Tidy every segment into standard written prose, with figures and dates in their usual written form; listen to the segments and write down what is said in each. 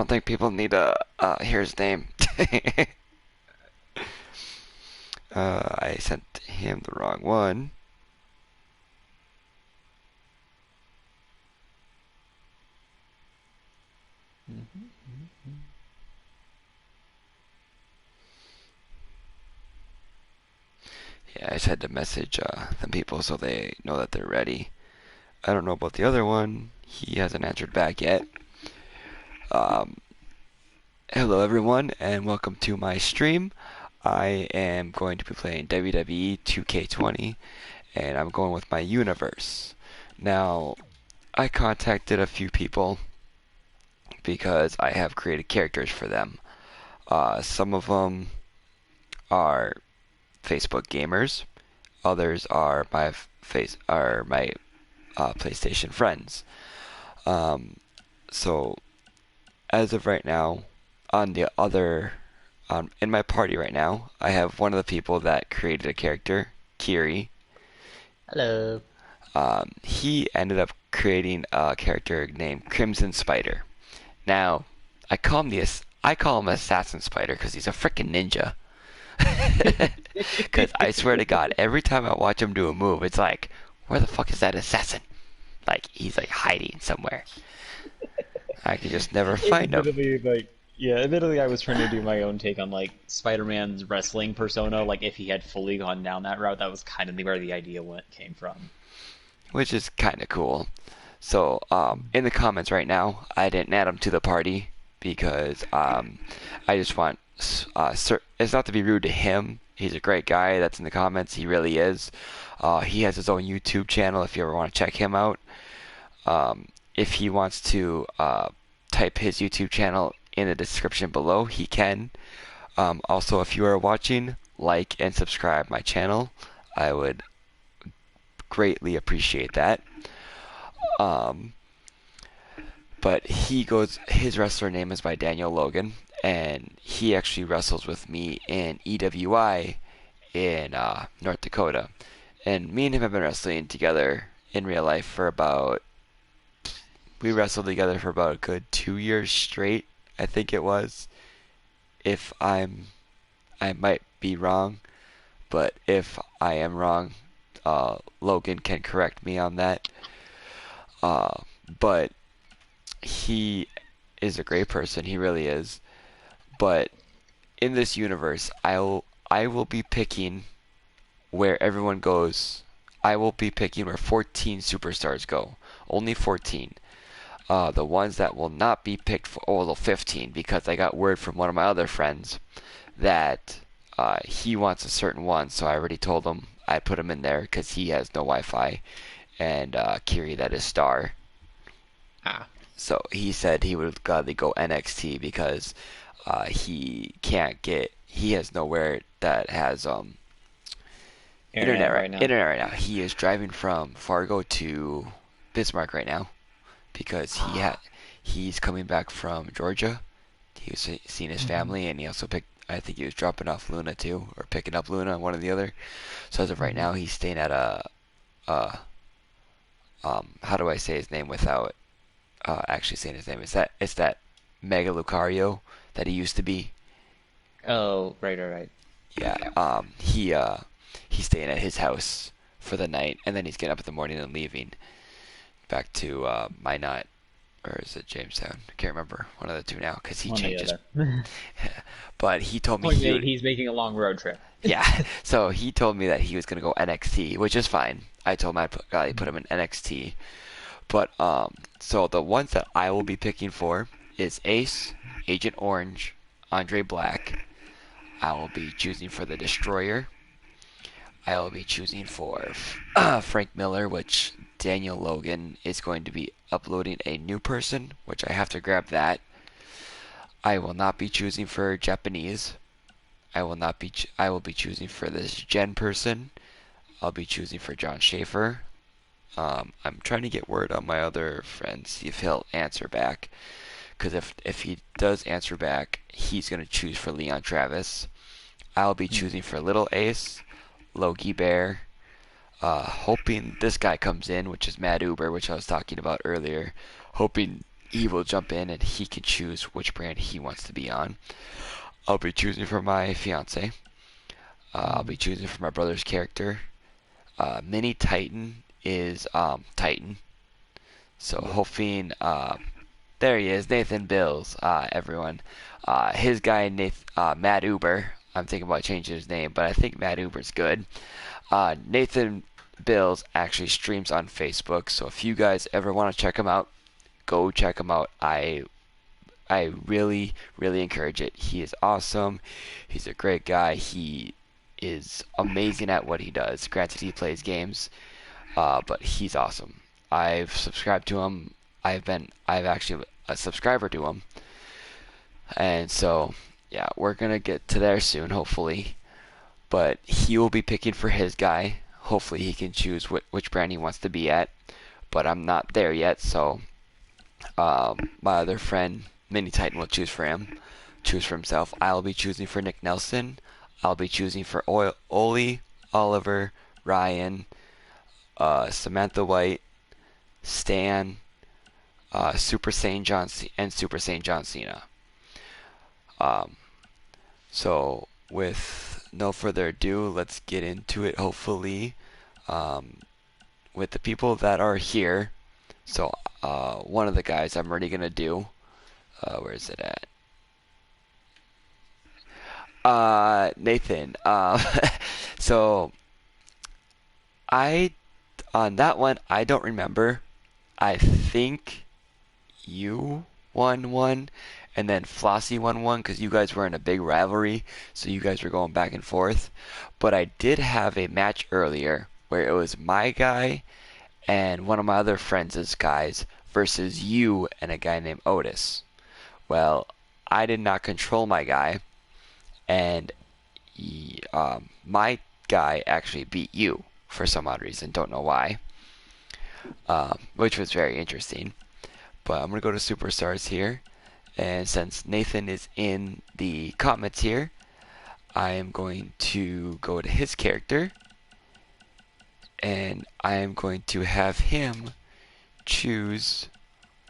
don't think people need to hear his name. I sent him the wrong one. Yeah, I just had to message them people so they know that they're ready. I don't know about the other one. He hasn't answered back yet. Um, Hello everyone and welcome to my stream. I am going to be playing WWE 2K20 and I'm going with my universe. Now, I contacted a few people because I have created characters for them. Some of them are Facebook gamers. Others are my PlayStation friends. Um, so as of right now, on the other in my party right now, I have one of the people that created a character, Kiri. Hello. He ended up creating a character named Crimson Spider. Now, I call him Assassin Spider because he's a freaking ninja. Because I swear to God, every time I watch him do a move, it's like, where the fuck is that assassin? Like he's like hiding somewhere. I can just never find him. Admittedly, admittedly, I was trying to do my own take on like Spider-Man's wrestling persona. Like, if he had fully gone down that route, that was kind of where the idea came from. Which is kind of cool. So, in the comments right now, I didn't add him to the party because I just want. It's not to be rude to him. He's a great guy. That's in the comments. He really is. He has his own YouTube channel. If you ever want to check him out, if he wants to type his YouTube channel in the description below, he can. Also, if you are watching, like and subscribe my channel. I would greatly appreciate that. Um, but his wrestler name is by Daniel Logan, and he actually wrestles with me in EWI in North Dakota. And me and him have been wrestling together in real life we wrestled together for about a good 2 years straight, I think it was. If I might be wrong, but if I am wrong, Logan can correct me on that. Uh, but he is a great person. He really is. But in this universe, I will be picking where everyone goes. I will be picking where 14 superstars go. Only 14. The ones that will not be picked for, oh, well, 15, because I got word from one of my other friends that he wants a certain one, so I already told him I put him in there because he has no Wi-Fi, and Kiri, that is Star. Ah, So he said he would gladly go NXT because he has nowhere that has internet right now. internet right now. He is driving from Fargo to Bismarck right now because he's coming back from Georgia. He was seeing his Mhm. family, and he also I think he was dropping off Luna too, or picking up Luna, one or the other. So as of right Mhm. now, he's staying at a how do I say his name without actually saying his name? It's that Mega Lucario that he used to be. Oh, right. Yeah. Yeah. He's staying at his house for the night, and then he's getting up in the morning and leaving back to Minot, or is it Jamestown? I can't remember, one of the two now, because he One or the changes. other. But he told me Point he made. would. He's making a long road trip. Yeah. So he told me that he was gonna go NXT, which is fine. I told him I'd put him in NXT. But so the ones that I will be picking for is Ace, Agent Orange, Andre Black. I will be choosing for the Destroyer. I will be choosing for Frank Miller, which Daniel Logan is going to be uploading a new person, which I have to grab that. I will not be choosing for Japanese. I will not be. I will be choosing for this Gen person. I'll be choosing for John Schaefer. I'm trying to get word on my other friend, see if he'll answer back. Because if he does answer back, he's gonna choose for Leon Travis. I'll be Hmm. choosing for Little Ace, Logie Bear, hoping this guy comes in, which is Mad Uber, which I was talking about earlier. Hoping he will jump in and he can choose which brand he wants to be on. I'll be choosing for my fiance. I'll be choosing for my brother's character. Mini Titan is Titan. So Yep. hoping there he is, Nathan Bills, everyone. His guy, Matt Uber. I'm thinking about changing his name, but I think Matt Uber's good. Nathan Bills actually streams on Facebook, so if you guys ever want to check him out, go check him out. I really, really encourage it. He is awesome. He's a great guy. He is amazing at what he does. Granted, he plays games, but he's awesome. I've subscribed to him. I've actually a subscriber to him, and so yeah, we're gonna get to there soon, hopefully. But he will be picking for his guy. Hopefully, he can choose which brand he wants to be at. But I'm not there yet, so my other friend, Mini Titan, will choose for himself. I'll be choosing for Nick Nelson. I'll be choosing for Oli, Oliver, Ryan, Samantha White, Stan, Super Saiyan John and Super Saiyan John Cena. Um, so with no further ado, let's get into it. Hopefully, um, with the people that are here. So one of the guys I'm already gonna do. Where is it at? Nathan. So I on that one I don't remember. I think you won one, and then Flossie won one because you guys were in a big rivalry, so you guys were going back and forth. But I did have a match earlier where it was my guy and one of my other friends' guys versus you and a guy named Otis. Well, I did not control my guy, and my guy actually beat you for some odd reason. Don't know why, which was very interesting. But I'm going to go to Superstars here. And since Nathan is in the comments here, I am going to go to his character. And I am going to have him choose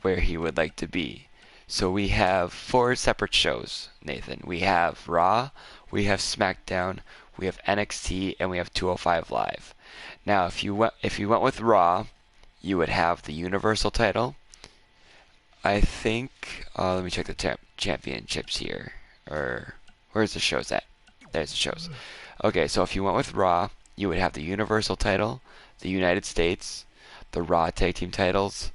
where he would like to be. So we have 4 separate shows, Nathan. We have Raw, we have SmackDown, we have NXT, and we have 205 Live. Now, if you went with Raw, you would have the Universal title. I think. Let me check the championships here. Or where's the shows at? There's the shows. Okay, so if you went with Raw, you would have the Universal title, the United States, the Raw Tag Team titles,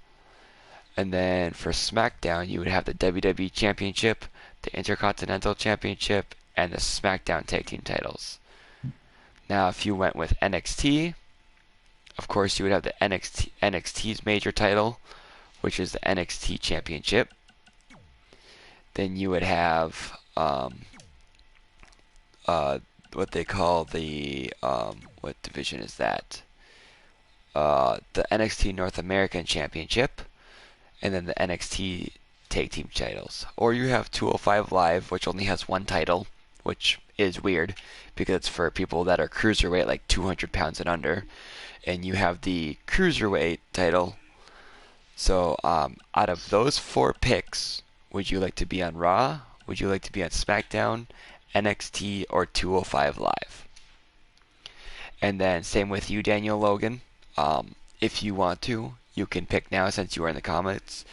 and then for SmackDown, you would have the WWE Championship, the Intercontinental Championship, and the SmackDown Tag Team titles. Now, if you went with NXT, of course, you would have the NXT's major title, which is the NXT Championship. Then you would have what they call the what division is that? The NXT North American Championship, and then the NXT Tag Team titles. Or you have 205 Live, which only has one title, which is weird because it's for people that are cruiserweight, like 200 pounds and under. And you have the Cruiserweight title. So, out of those 4 picks, would you like to be on Raw? Would you like to be on SmackDown, NXT, or 205 Live? And then, same with you, Daniel Logan. If you want to, you can pick now since you are in the comments.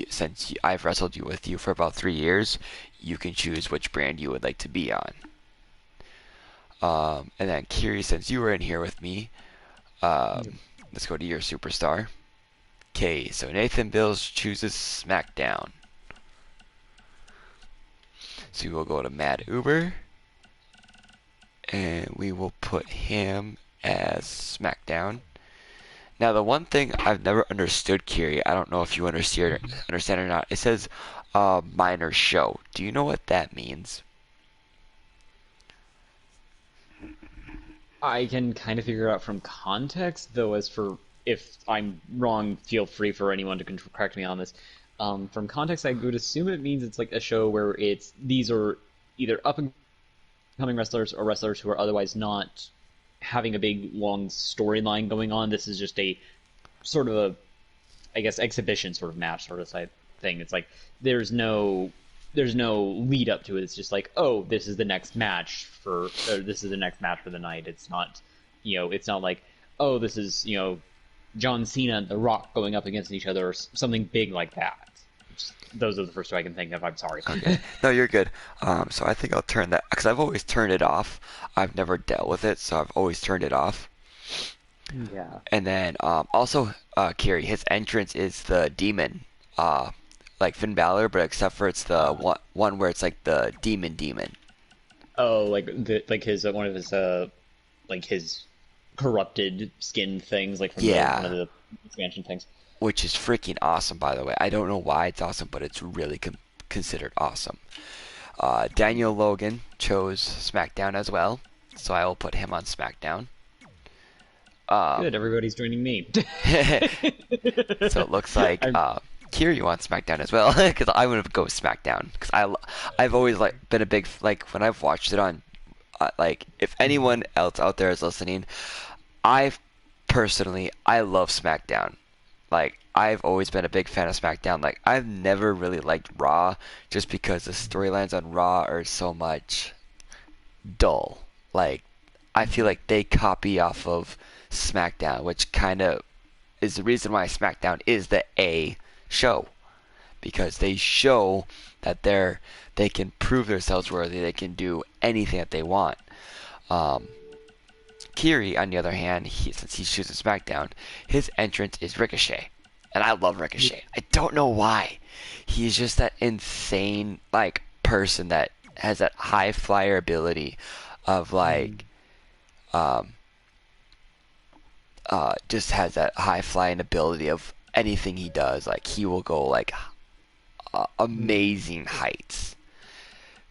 Since I've wrestled you with you for about 3 years, you can choose which brand you would like to be on. And then, Kiri, since you were in here with me, let's go to your superstar. Okay, so Nathan Bills chooses SmackDown. So we will go to Matt Uber, and we will put him as SmackDown. Now, the one thing I've never understood, Kiri, I don't know if you understand or not. It says minor show. Do you know what that means? I can kind of figure it out from context, though. As for if I'm wrong, feel free for anyone to correct me on this. From context, I would assume it means it's like a show where these are either up and coming wrestlers or wrestlers who are otherwise not having a big long storyline going on. This is just a sort of a, I guess, exhibition sort of match sort of type thing. It's like there's no there's no lead up to it. It's just like, oh, this is the next match or this is the next match for the night. It's not, it's not like, oh, this is, John Cena and The Rock going up against each other or something big like that. Those are the first two I can think of. I'm sorry. Okay. No, you're good. So I think I'll turn that because I've always turned it off. I've never dealt with it, so I've always turned it off. Yeah. And then also, Kiri, his entrance is the demon, like Finn Balor, but except for it's the one where it's like the demon. Oh, like his one of his like his corrupted skin things, like from one of Yeah, the expansion things. which is freaking awesome, by the way. I don't know why it's awesome, but it's really considered awesome. Daniel Logan chose SmackDown as well, so I will put him on SmackDown. Good, everybody's joining me. So it looks like Kiri wants SmackDown as well, because I would go SmackDown because I've always like been a big like when I've watched it on like if anyone else out there is listening, I personally I love SmackDown. Like I've always been a big fan of SmackDown. Like I've never really liked Raw just because the storylines on Raw are so much dull. Like I feel like they copy off of SmackDown, which kind of is the reason why SmackDown is the A show because they show that they can prove themselves worthy. They can do anything that they want. Um, Kiri, on the other hand, since he's choosing SmackDown, his entrance is Ricochet, and I love Ricochet. I don't know why. He's just that insane like person that has that high flyer ability of like um, just has that high flying ability of anything he does. Like he will go like amazing heights.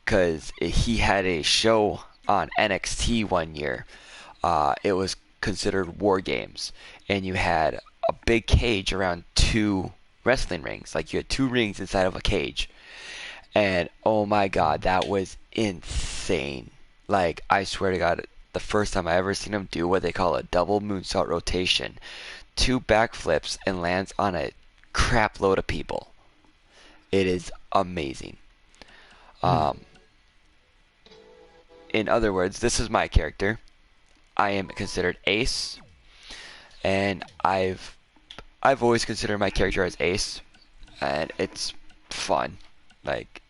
Cause he had a show on NXT one year. It was considered War Games, and you had a big cage around two wrestling rings. Like you had two rings inside of a cage, and oh my god, that was insane. Like I swear to God, the first time I ever seen him do what they call a double moonsault rotation, two backflips and lands on a crap load of people. It is amazing. Um, in other words, this is my character. I am considered Ace, and I've always considered my character as Ace, and it's fun. Like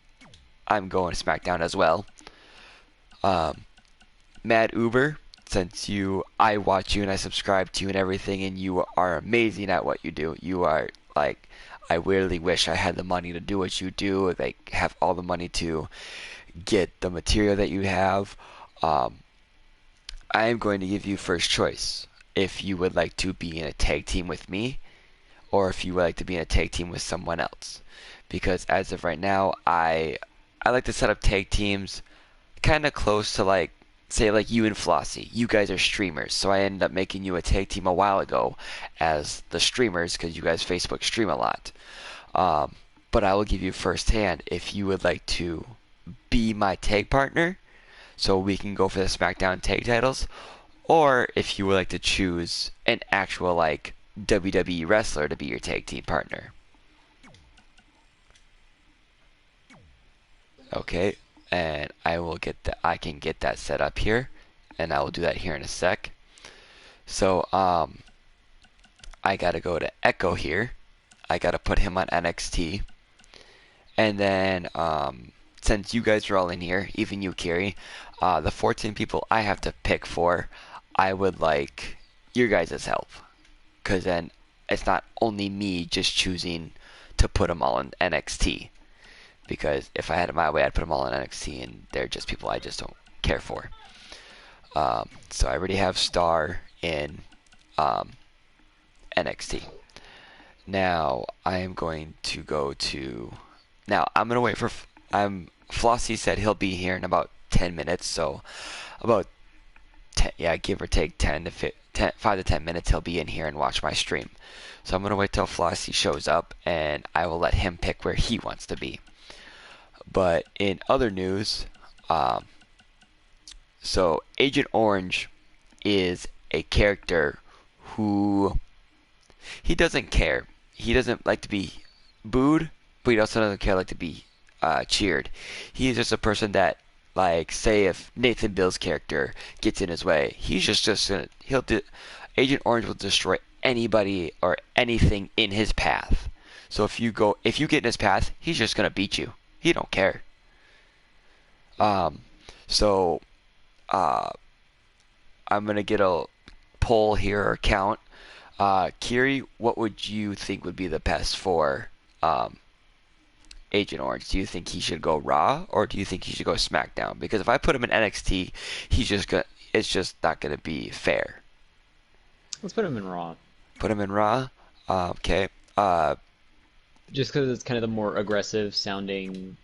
I'm going to SmackDown as well. Um, Mad Uber, since I watch you and I subscribe to you and everything, and you are amazing at what you do. You are like, I really wish I had the money to do what you do. Like, have all the money to get the material that you have. I am going to give you first choice if you would like to be in a tag team with me, or if you would like to be in a tag team with someone else. Because as of right now, I like to set up tag teams kind of close to like say like you and Flossie. You guys are streamers, so I ended up making you a tag team a while ago as the streamers because you guys Facebook stream a lot. But I will give you firsthand if you would like to be my tag partner, so we can go for the SmackDown tag titles, or if you would like to choose an actual like WWE wrestler to be your tag team partner. Okay, and I can get that set up here, and I will do that here in a sec. So I gotta go to Echo here. I gotta put him on NXT, and then since you guys are all in here, even you, Kiri, the 14 people I have to pick for, I would like your guys' help, because then it's not only me just choosing to put them all in NXT. Because if I had it my way, I'd put them all in NXT, and they're just people I just don't care for. So I already have Star in NXT. Now I am going to go to. Now I'm gonna wait for. Flossie said he'll be here in about 10 minutes, so about 10, yeah, give or take 5 to 10 minutes, he'll be in here and watch my stream. So I'm gonna wait till Flossie shows up, and I will let him pick where he wants to be. But in other news, so Agent Orange is a character who he doesn't care. He doesn't like to be booed, but he also doesn't care like to be cheered. He's just a person that, like, say if Nathan Bill's character gets in his way, he's just gonna he'll do. Agent Orange will destroy anybody or anything in his path. So if you get in his path, he's just gonna beat you. He don't care. Um, so uh, I'm gonna get a poll here or count. Kiri, what would you think would be the best for Agent Orange? Do you think he should go Raw or do you think he should go SmackDown? Because if I put him in NXT, it's just not gonna be fair. Let's put him in Raw. Put him in Raw. Okay. Just because it's kind of the more aggressive sounding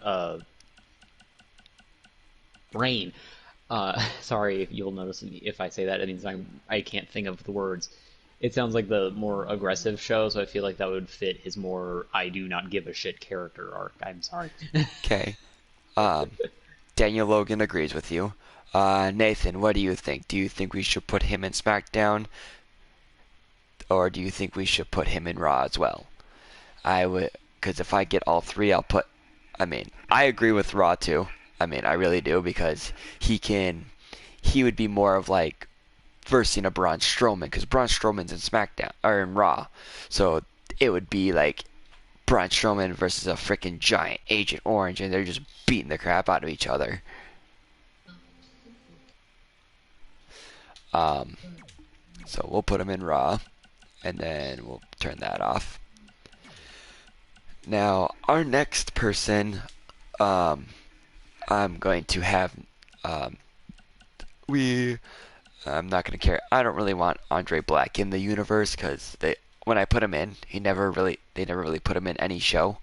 uh, Rain. Sorry if you'll notice if I say that, it means I can't think of the words. It sounds like the more aggressive show, so I feel like that would fit his more I do not give a shit character arc. I'm sorry. Okay. Um, Daniel Logan agrees with you. Nathan, what do you think? Do you think we should put him in SmackDown, or do you think we should put him in Raw as well? I would, because if I get all three, I'll put. I mean, I agree with Raw too. I mean, I really do because he would be more of like versing a Braun Strowman because Braun Strowman's in SmackDown or in Raw, so it would be like Braun Strowman versus a freaking giant Agent Orange, and they're just beating the crap out of each other. Um, so we'll put him in Raw, and then we'll turn that off. Now, our next person, I'm going to have, um, we, I'm not going to care. I don't really want Andre Black in the universe because when I put him in, they never really put him in any show.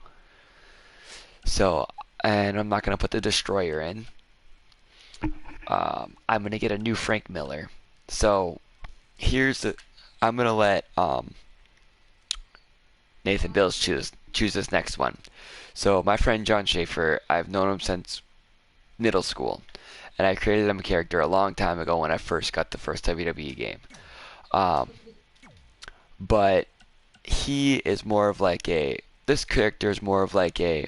So, and I'm not going to put the Destroyer in. I'm going to get a new Frank Miller. So, I'm going to let, Nathan Bills choose this next one. So my friend John Schaefer, I've known him since middle school, and I created him a character a long time ago when I first got the first WWE game. But he is more of like this character is more of like I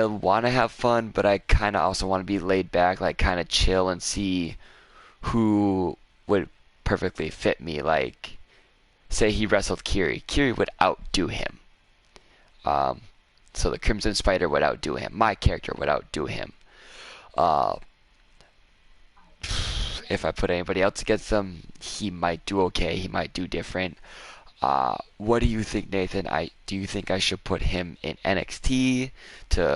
want to have fun, but I kind of also want to be laid back, like kind of chill and see who would perfectly fit me. Like, say he wrestled Kiri. Kiri would outdo him. So the Crimson Spider would outdo him. My character would outdo him. If I put anybody else against him, he might do okay. He might do different. What do you think, Nathan? Do you think I should put him in NXT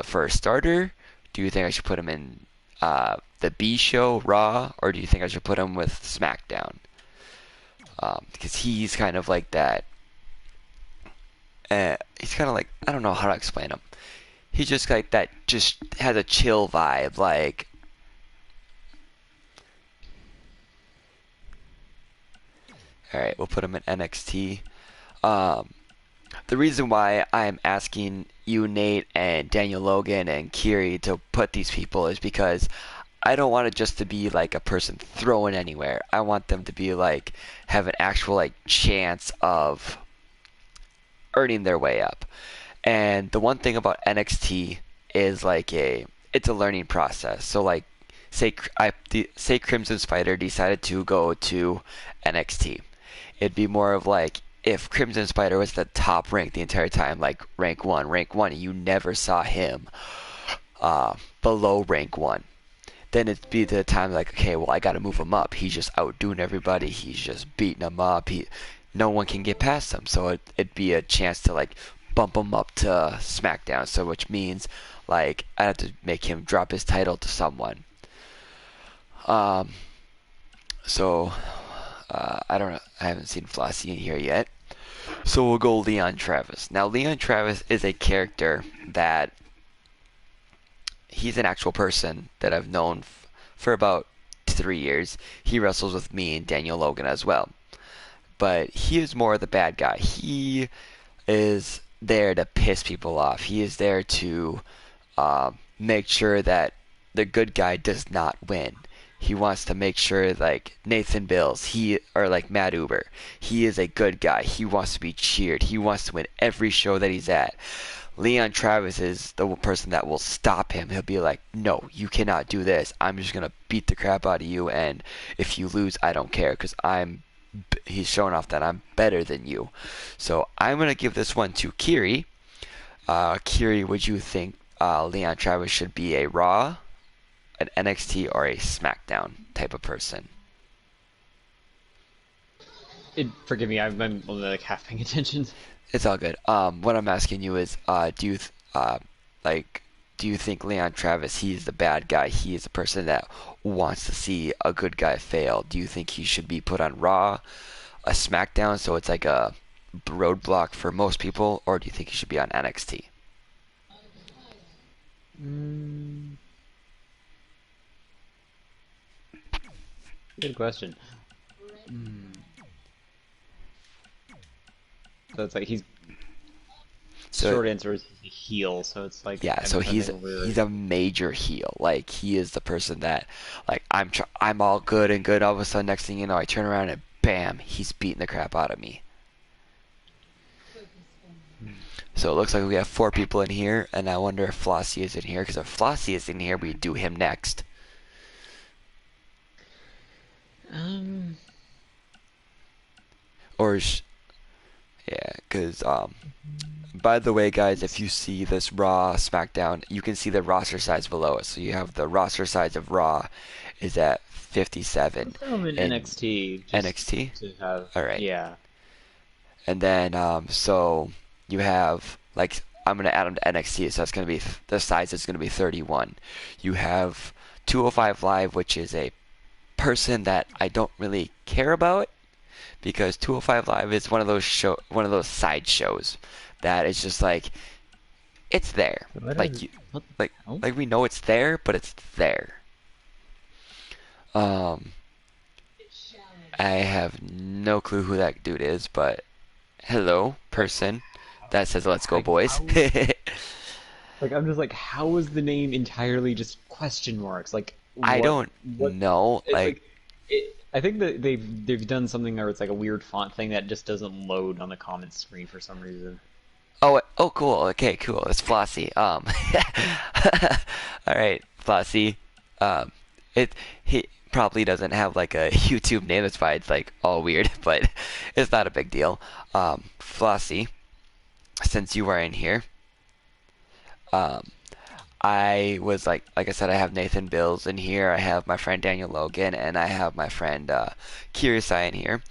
for a starter? Do you think I should put him in the B show, Raw, or do you think I should put him with SmackDown? Because he's kind of like that. He's kind of like, I don't know how to explain him. He's just like that. Just has a chill vibe. Like, all right, we'll put him in NXT. The reason why I'm asking you, Nate, and Daniel Logan and Kiri to put these people is because I don't want it just to be like a person thrown anywhere. I want them to be like have an actual like chance of earning their way up. And the one thing about NXT is like it's a learning process. So like say Crimson Spider decided to go to NXT. It'd be more of like if Crimson Spider was the top rank the entire time, like rank one, you never saw him below rank 1. Then it'd be the time like, okay, well, I got to move him up. He's just outdoing everybody. He's just beating them up. No one can get past him. So it'd be a chance to like bump him up to SmackDown. So which means like I have to make him drop his title to someone. So I don't know. I haven't seen Flossie in here yet. So we'll go Leon Travis. Now Leon Travis is a character that he's an actual person that I've known for about 3 years. He wrestles with me and Daniel Logan as well. But he is more the bad guy. He is there to piss people off. He is there to make sure that the good guy does not win. He wants to make sure like Nathan Bills, he or like Matt Uber, he is a good guy. He wants to be cheered. He wants to win every show that he's at. Leon Travis is the person that will stop him. He'll be like, no, you cannot do this. I'm just going to beat the crap out of you, and if you lose, I don't care because he's showing off that I'm better than you. So I'm going to give this one to Kiri. Kiri, would you think Leon Travis should be a Raw, an NXT, or a SmackDown type of person? Forgive me, I'm only like half paying attention. It's all good. What I'm asking you is, like, do you think Leon Travis, he's the bad guy? He is the person that wants to see a good guy fail. Do you think he should be put on Raw, a SmackDown, so it's like a roadblock for most people, or do you think he should be on NXT? Mm, good question. Mm. So it's like he's So short answer is he's a heel, so it's like yeah, so I'm he's thinking weird. he's a major heel. Like he is the person that like I'm all good and good. All of a sudden, next thing you know, I turn around and bam, he's beating the crap out of me. So it looks like we have 4 people in here, and I wonder if Flossie is in here. Because if Flossie is in here, we do him next. Um, Or yeah, because by the way, guys, if you see this Raw SmackDown, you can see the roster size below it. So you have the roster size of Raw is at 57 let's throw him in in NXT just NXT. to have All right, yeah. and then so you have like I'm gonna add them to NXT, so that's gonna be the size is gonna be 31. You have 205 Live, which is a person that I don't really care about because 205 Live is one of those side shows that is just like it's there. What Like is you what like the hell? like we know it's there, but it's there. Um I have no clue who that dude is, but hello, person that says let's go Like boys. how? Like I'm just like, how is the name entirely just question marks? Like I what? don't What? know. It's Like like I think that they've done something where it's like a weird font thing that just doesn't load on the comment screen for some reason. oh cool. Okay, cool. It's Flossie. All right, Flossie. Um he probably doesn't have like a YouTube name, that's why it's like all weird, but it's not a big deal. Flossie, since you are in here, um I was like I said, I have Nathan Bills in here. I have my friend Daniel Logan, and I have my friend Kirasai in here.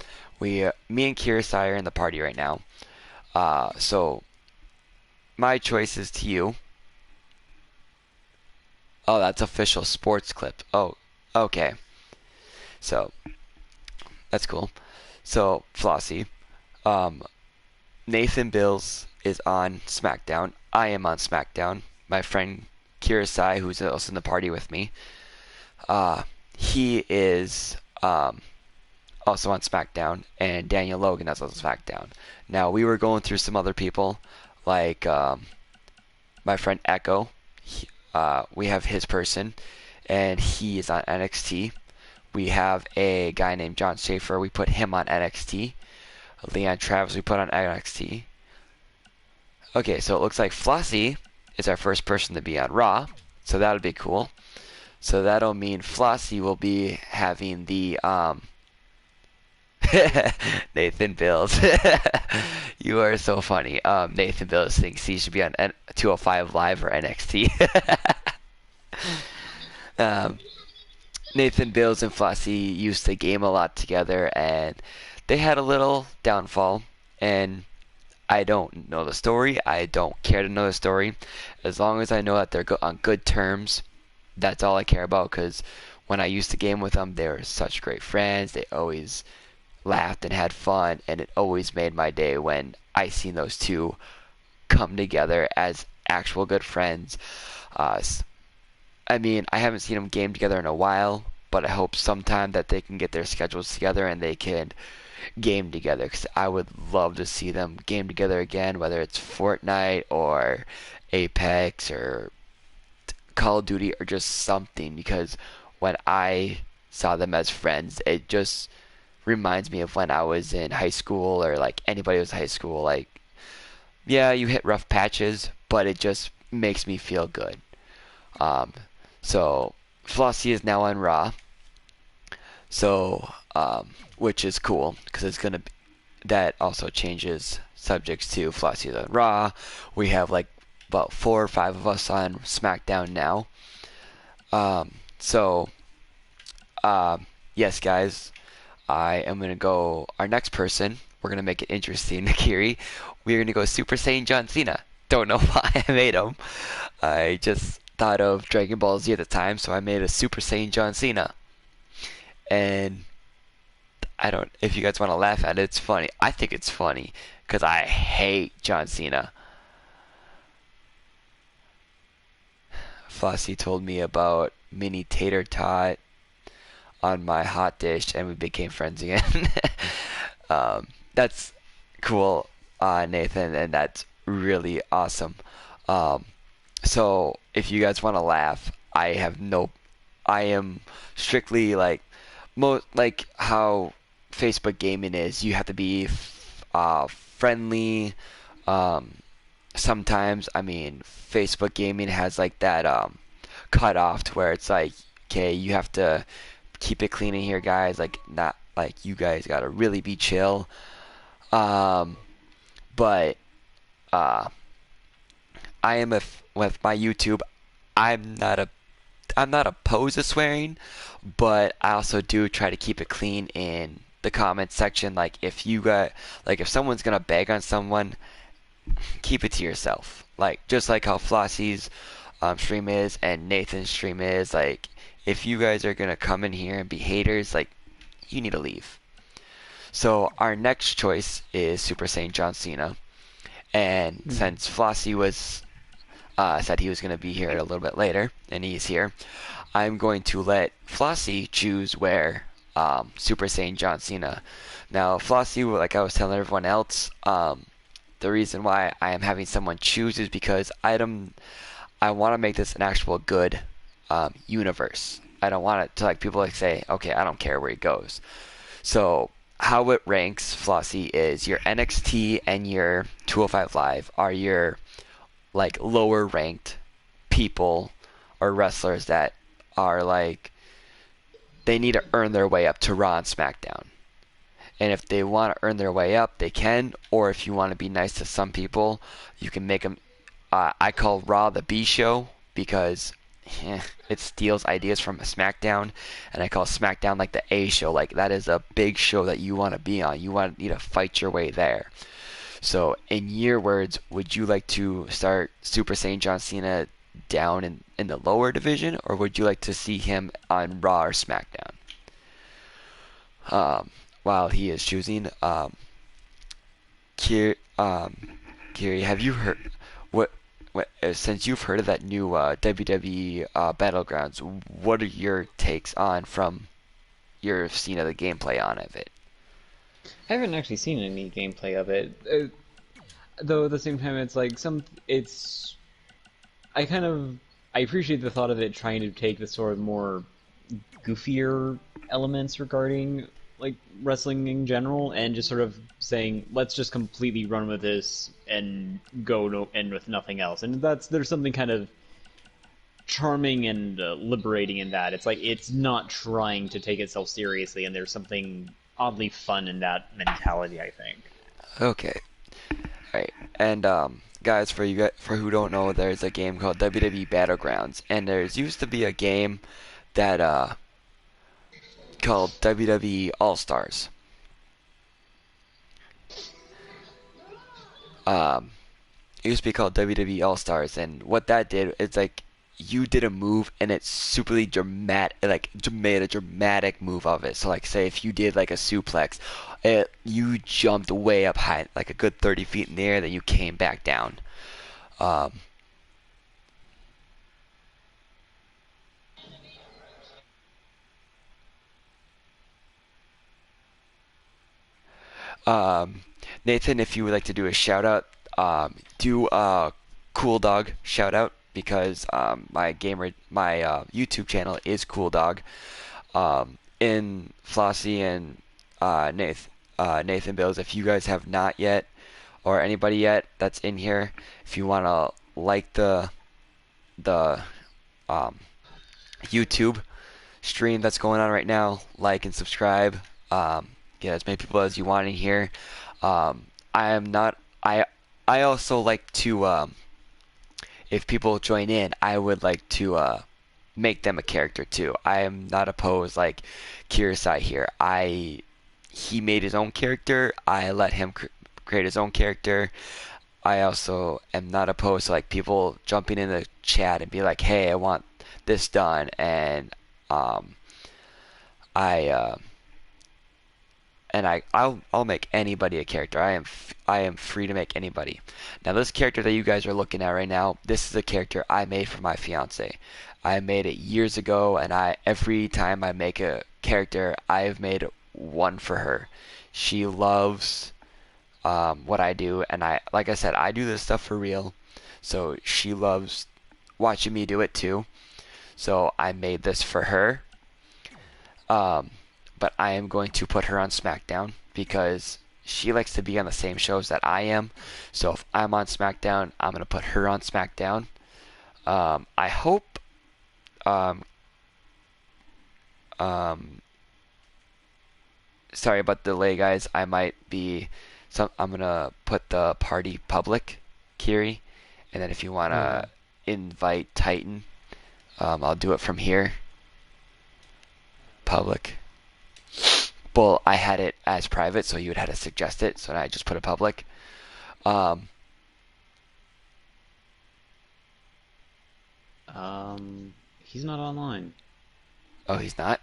Me and Kirasai are in the party right now. So my choice is to you. Oh, that's official sports clip. Oh, okay. So that's cool. So Flossie, um, Nathan Bills is on SmackDown. I am on SmackDown. My friend Kirasai, who's also in the party with me, uh, he is also on SmackDown, and Daniel Logan is on SmackDown. Now we were going through some other people, like my friend Echo. We have his person, and he is on NXT. We have a guy named John Schaefer. We put him on NXT. Leon Travis we put on NXT. Okay, so it looks like Flossie is our first person to be on Raw, so that'll be cool. So that'll mean Flossie will be having the Nathan Bills. You are so funny. Nathan Bills thinks he should be on 205 Live or NXT. um, Nathan Bills and Flossie used to game a lot together, and they had a little downfall. And I don't know the story. I don't care to know the story. As long as I know that they're on good terms, that's all I care about. Because when I used to game with them, they were such great friends. They always laughed and had fun, and it always made my day when I seen those two come together as actual good friends. Uh, I mean, I haven't seen them game together in a while, but I hope sometime that they can get their schedules together and they can game together, because I would love to see them game together again, whether it's Fortnite or Apex or Call of Duty or just something, because when I saw them as friends. It just reminds me of when I was in high school, or like anybody was in high school. Like, yeah, you hit rough patches, but it just makes me feel good. Um, so Flossie is now on Raw, so which is cool because it's gonna be, that also changes subjects to Flossie is on Raw. We have like about 4 or 5 of us on SmackDown now. So yes, guys, I am gonna go. Our next person, we're gonna make it interesting, Nakiri. We're gonna go Super Saiyan John Cena. Don't know why I made him. I just thought of Dragon Ball Z at the time, so I made a Super Saiyan John Cena. And I don't. If you guys want to laugh at it, it's funny. I think it's funny because I hate John Cena. Flossie told me about mini tater tot on my hot dish, and we became friends again. That's cool, Nathan, and that's really awesome. Um, so if you guys want to laugh, I have no. I am strictly like most like how Facebook gaming is. You have to be friendly. Um, Sometimes, I mean, Facebook gaming has like that cutoff to where it's like, okay, you have to keep it clean in here, guys. Like, not like you guys gotta really be chill. Um, but uh, I am with my YouTube. I'm not a I'm not opposed to swearing, but I also do try to keep it clean in the comment section. Like if you got like if someone's gonna beg on someone, keep it to yourself. Like just like how Flossie's stream is and Nathan's stream is. Like if you guys are gonna come in here and be haters, like you need to leave. So our next choice is Super Saiyan John Cena, and since Flossie was said he was gonna be here a little bit later, and he's here, I'm going to let Flossie choose where Super Saiyan John Cena. Now Flossie, like I was telling everyone else, the reason why I am having someone choose is because I want to make this an actual good universe. I don't want it to like people like say, okay, I don't care where he goes. So how it ranks, Flossie, is your NXT and your 205 Live are your like lower ranked people or wrestlers that are like they need to earn their way up to Raw and SmackDown. And if they want to earn their way up, they can. Or if you want to be nice to some people, you can make them. I call Raw the B show because it steals ideas from SmackDown, and I call SmackDown like the A show. Like that is a big show that you want to be on. You need to fight your way there. So, in your words, would you like to start Super Saiyan John Cena down in the lower division, or would you like to see him on Raw or SmackDown? While he is choosing, Kiri, have you heard what since you've heard of that new WWE Battlegrounds? What are your takes on from your seen of the gameplay on of it? I haven't actually seen any gameplay of it, though. At the same time, it's like it's. I appreciate the thought of it trying to take the sort of more goofier elements regarding like wrestling in general, and just sort of saying, let's just completely run with this and and with nothing else. And there's something kind of charming and liberating in that. It's like it's not trying to take itself seriously, and there's something oddly fun in that mentality, I think. Okay, all right, and guys, for who don't know, there's a game called WWE Battlegrounds, and there's used to be a game that called WWE All Stars. It used to be called WWE All Stars, and what that did is like you did a move and it superly dramatic, like made a dramatic move of it. So like say if you did like a suplex, you jumped way up high, like a good 30 feet in the air, then you came back down. Um, um, Nathan, if you would like to do a shout out, do a Cool Dog shout out because my YouTube channel is Cool Dog. in Flossie and Nathan Bills. If you guys have not yet, or anybody yet that's in here, if you want to like the um, YouTube stream that's going on right now, like and subscribe. Get as many people as you want in here. I am not. I also like to. If people join in, I would like to make them a character too. I am not opposed like Kirasai here. He made his own character. I let him create his own character. I also am not opposed to like people jumping in the chat and be like, "Hey, I want this done," and um, I I'll make anybody a character. I am free to make anybody. Now this character that you guys are looking at right now, this is a character I made for my fiance. I made it years ago, and I every time I make a character, I've made one for her. She loves what I do, and like I said, I do this stuff for real, so she loves watching me do it too. So I made this for her. Um, but I am going to put her on SmackDown because she likes to be on the same shows that I am. So if I'm on SmackDown, I'm going to put her on SmackDown. I hope. Um, um, Sorry about the delay, guys. I might be. I'm gonna put the party public, Kiri, and then if you wanna invite Titan, I'll do it from here. Public. Well, I had it as private, so you would have to suggest it, so I just put it public. Um, He's not online. oh, he's not?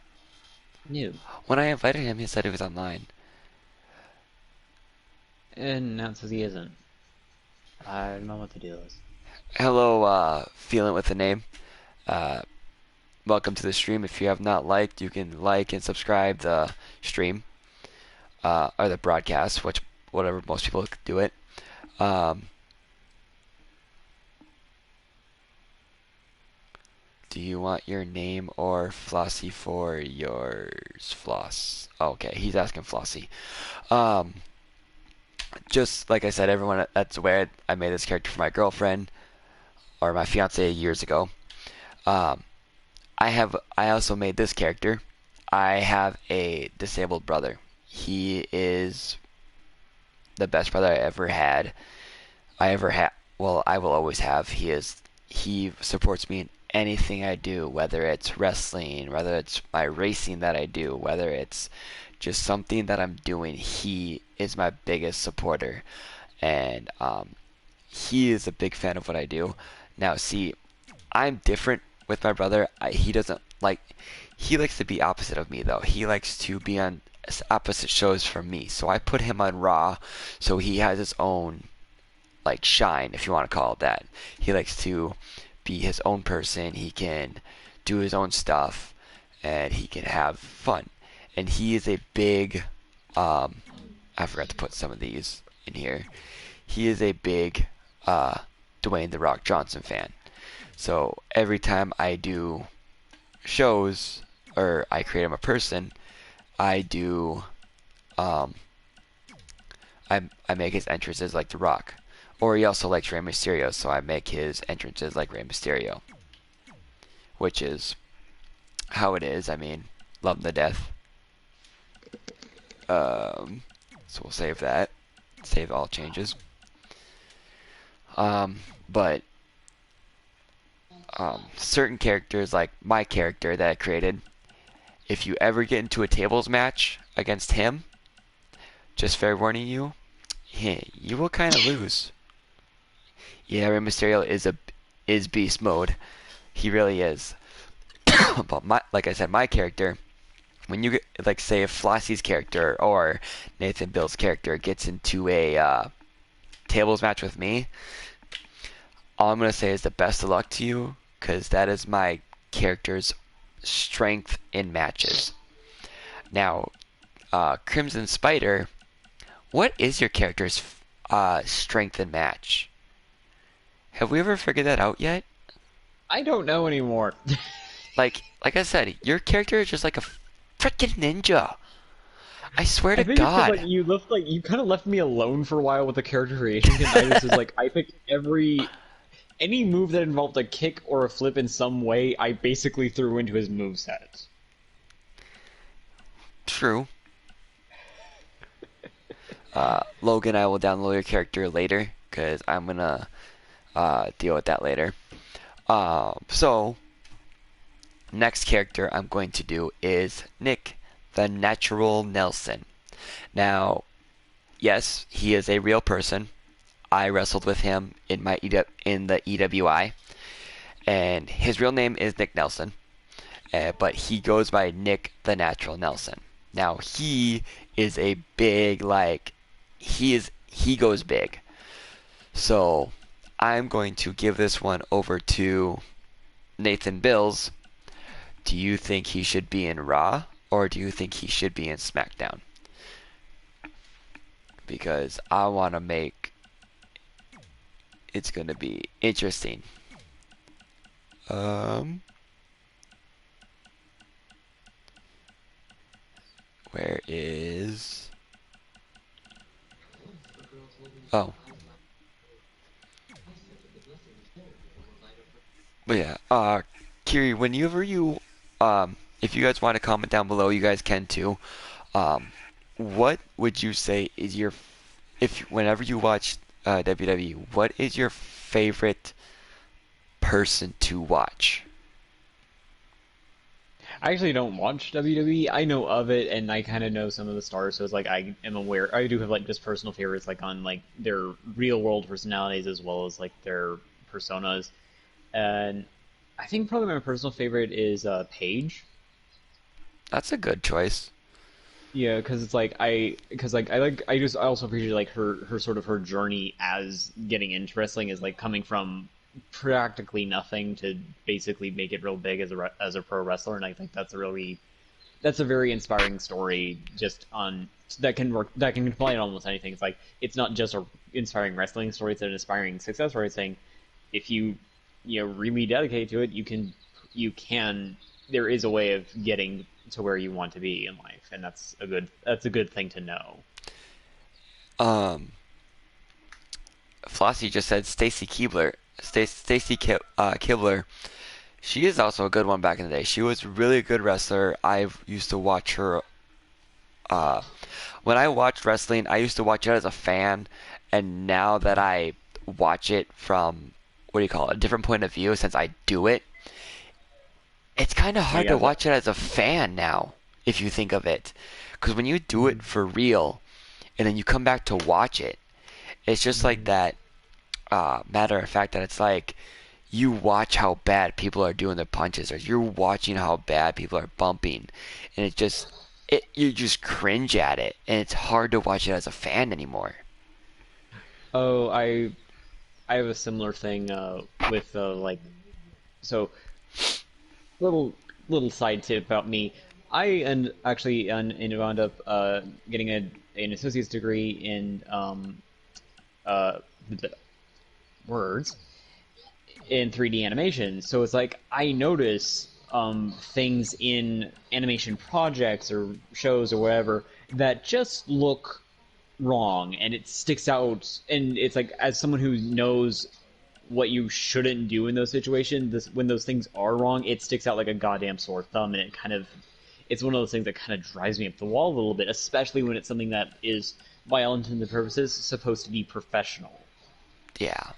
No. When I invited him, he said he was online. And now it says he isn't. I don't know what to do with this. Hello, feeling with the name. Uh, Welcome to the stream. If you have not liked, you can like and subscribe the stream, or the broadcast, whatever most people do it. Um, do you want your name or Flossie for yours, Floss? Oh, okay, he's asking Flossie. Um, just like I said, everyone that's aware, I made this character for my girlfriend or my fiance years ago. Um, I also made this character. I have a disabled brother. He is the best brother I ever had. Well, I will always have. He supports me in anything I do, whether it's wrestling, whether it's my racing that I do, whether it's just something that I'm doing. He is my biggest supporter, and he is a big fan of what I do. Now, see, I'm different with my brother. He doesn't like. He likes to be opposite of me, though. He likes to be on opposite shows from me. So I put him on Raw, so he has his own like shine, if you want to call it that. He likes to be his own person. He can do his own stuff, and he can have fun. And he is a big. I forgot to put some of these in here. He is a big Dwayne the Rock Johnson fan. So every time I do shows or I create him a person, I do I make his entrances like The Rock. Or he also likes Rey Mysterio, so I make his entrances like Rey Mysterio. Which is how it is. I mean, love him to death. So we'll save that. Save all changes. But certain characters, like my character that I created, if you ever get into a tables match against him, just fair warning you, you will kind of lose. Yeah, Rey Mysterio is beast mode. He really is. But like I said, my character, when you get like say if Flossie's character or Nathan Bill's character gets into a tables match with me, all I'm gonna say is the best of luck to you, because that is my character's strength in matches. Now, Crimson Spider, what is your character's strength in match? Have we ever figured that out yet? I don't know anymore. Like I said, your character is just like freaking ninja. I swear I to think it's because like God. you kind of left me alone for a while with the character creation. And I just was like I picked any move that involved a kick or a flip in some way. I basically threw into his move set. True. Logan, I will download your character later because I'm gonna deal with that later. So next character I'm going to do is Nick, the Natural Nelson. Now, yes, he is a real person. I wrestled with him in in the EWI, and his real name is Nick Nelson, but he goes by Nick the Natural Nelson. Now he is a big he goes big. So I'm going to give this one over to Nathan Bills. Do you think he should be in Raw or do you think he should be in SmackDown? Because I want to make it's going to be interesting. Um, where is? Oh, but yeah. Kiri, whenever if you guys want to comment down below, you guys can too. Um, what would you say is your if whenever you watch WWE, what is your favorite person to watch? I actually don't watch WWE. I know of it, and I kind of know some of the stars, so it's like I am aware. I do have like just personal favorites, like on like their real world personalities as well as like their personas. And I think probably my personal favorite is Paige. That's a good choice. Yeah, because it's like I also appreciate like her sort of her journey as getting into wrestling is like coming from practically nothing to basically make it real big as as a pro wrestler, and I think that's a very inspiring story just on that can apply to almost anything. It's like it's not just a inspiring wrestling story; it's an inspiring success story. It's saying if you really dedicate to it, you can there is a way of getting to where you want to be in life, and that's a good thing to know. Um, Flossie just said Stacy Keebler. Kibler. She is also a good one back in the day. She was really a good wrestler. I used to watch her. Uh, when I watched wrestling, I used to watch it as a fan, and now that I watch it from what do you call it, a different point of view, since I do it, it's kind of Like hard to as a watch it as a fan now, if you think of it. Because when you do it Mhm. for real, and then you come back to watch it, it's just like Mhm. that matter of fact that it's like you watch how bad people are doing their punches, or you're watching how bad people are bumping, and you just cringe at it, and it's hard to watch it as a fan anymore. Oh, I have a similar thing with like so little side tip about me. I and actually and wound up getting an associate's degree in uh, words in 3D animation. So it's like I notice things in animation projects or shows or whatever that just look wrong, and it sticks out. And it's like as someone who knows what you shouldn't do in those situations, when those things are wrong, it sticks out like a goddamn sore thumb, and it's one of those things that kind of drives me up the wall a little bit, especially when it's something that is, by all intents and purposes, supposed to be professional. Yeah.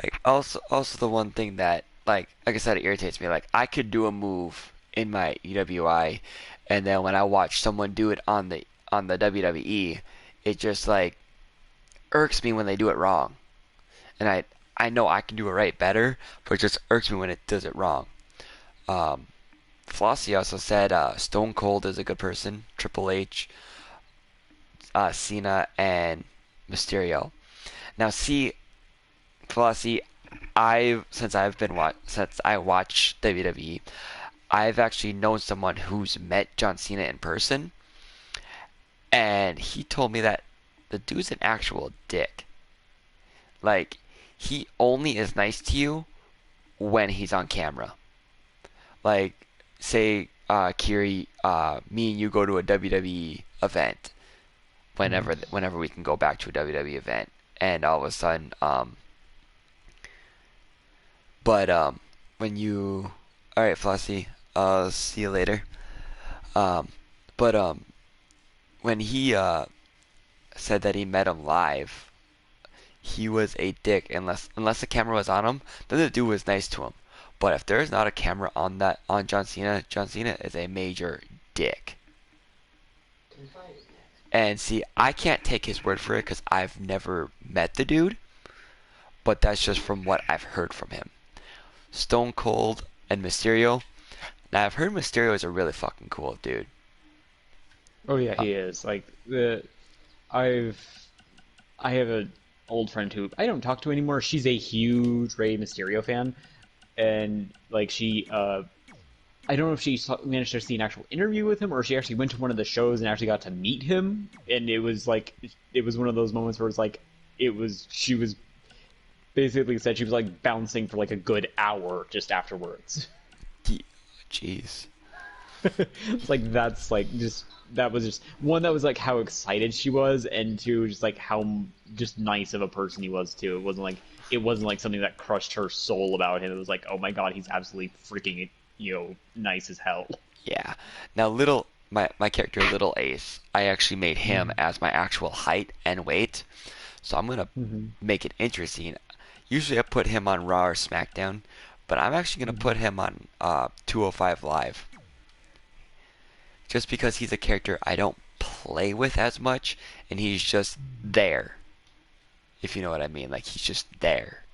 Like also the one thing that like I said it irritates me. Like I could do a move in my EWI, and then when I watch someone do it on the WWE, it just like irks me when they do it wrong. And I know I can do it right better, but it just irks me when it does it wrong. Um, Flossie also said Stone Cold is a good person. Triple H, Cena, and Mysterio. Now see, Flossie, since I watch WWE, I've actually known someone who's met John Cena in person, and he told me that the dude's an actual dick. Like he only is nice to you when he's on camera. Like say Kiri, me and you go to a WWE event whenever we can go back to a WWE event, and all of a sudden, but when you, all right, Flossie, I'll see you later. Um, but when he said that he met him live, he was a dick unless the camera was on him. Then the dude was nice to him. But if there's not a camera on John Cena is a major dick. And see, I can't take his word for it because I've never met the dude, but that's just from what I've heard from him. Stone Cold and Mysterio. Now I've heard Mysterio is a really fucking cool dude. Oh yeah, Uh, he is. Like the I've I have an old friend who I don't talk to anymore. She's a huge Rey Mysterio fan, and like I don't know if managed to see an actual interview with him or she actually went to one of the shows and actually got to meet him. And it was one of those moments where it's like she was basically said she was like bouncing for like a good hour just afterwards. Jeez. It's like that's like just that was just one that was like how excited she was, and two just like how just nice of a person he was too. It wasn't like something that crushed her soul about him. It was like, oh my god, he's absolutely freaking nice as hell. Yeah. Now my character Little Ace, I actually made him as my actual height and weight. So I'm gonna Mm-hmm. make it interesting. Usually I put him on Raw or SmackDown, but I'm actually gonna put him on 205 Live. Just because he's a character I don't play with as much, and he's just there. If you know what I mean, like he's just there.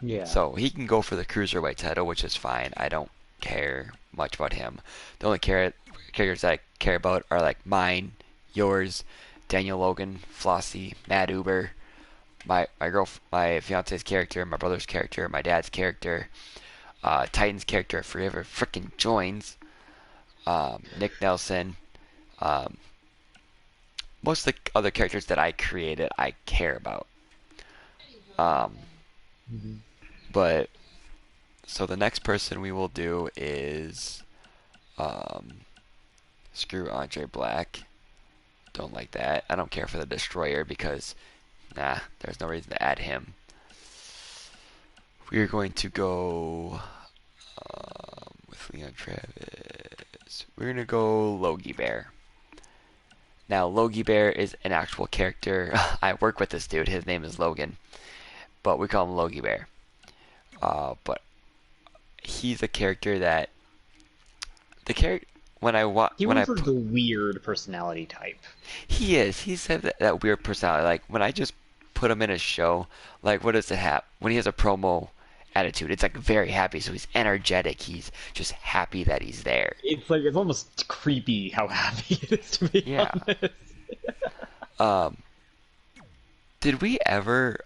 Yeah. So he can go for the cruiserweight title, which is fine. I don't care much about him. The only characters that I care about are like mine, yours, Daniel Logan, Flossie, Matt Uber, my fiance's character, my brother's character, my dad's character, Titan's character if he ever freaking joins, Nick Nelson. Um, Most of the other characters that I created, I care about. Um, Mm-hmm. but so the next person we will do is um, screw Andre Black. Don't like that. I don't care for the Destroyer because there's no reason to add him. We're going to go with Leon Travis. We're gonna go Logie Bear. Now Logie Bear is an actual character. I work with this dude. His name is Logan, but we call him Logie Bear. But he's a character that the character He when went I for the weird personality type. he is he's had that weird personality. Like when I just put him in a show, like what does it have when he has a promo attitude? It's like very happy, so he's energetic. He's just happy that he's there. It's almost creepy how happy it is to be Yeah. honest. Um, did we ever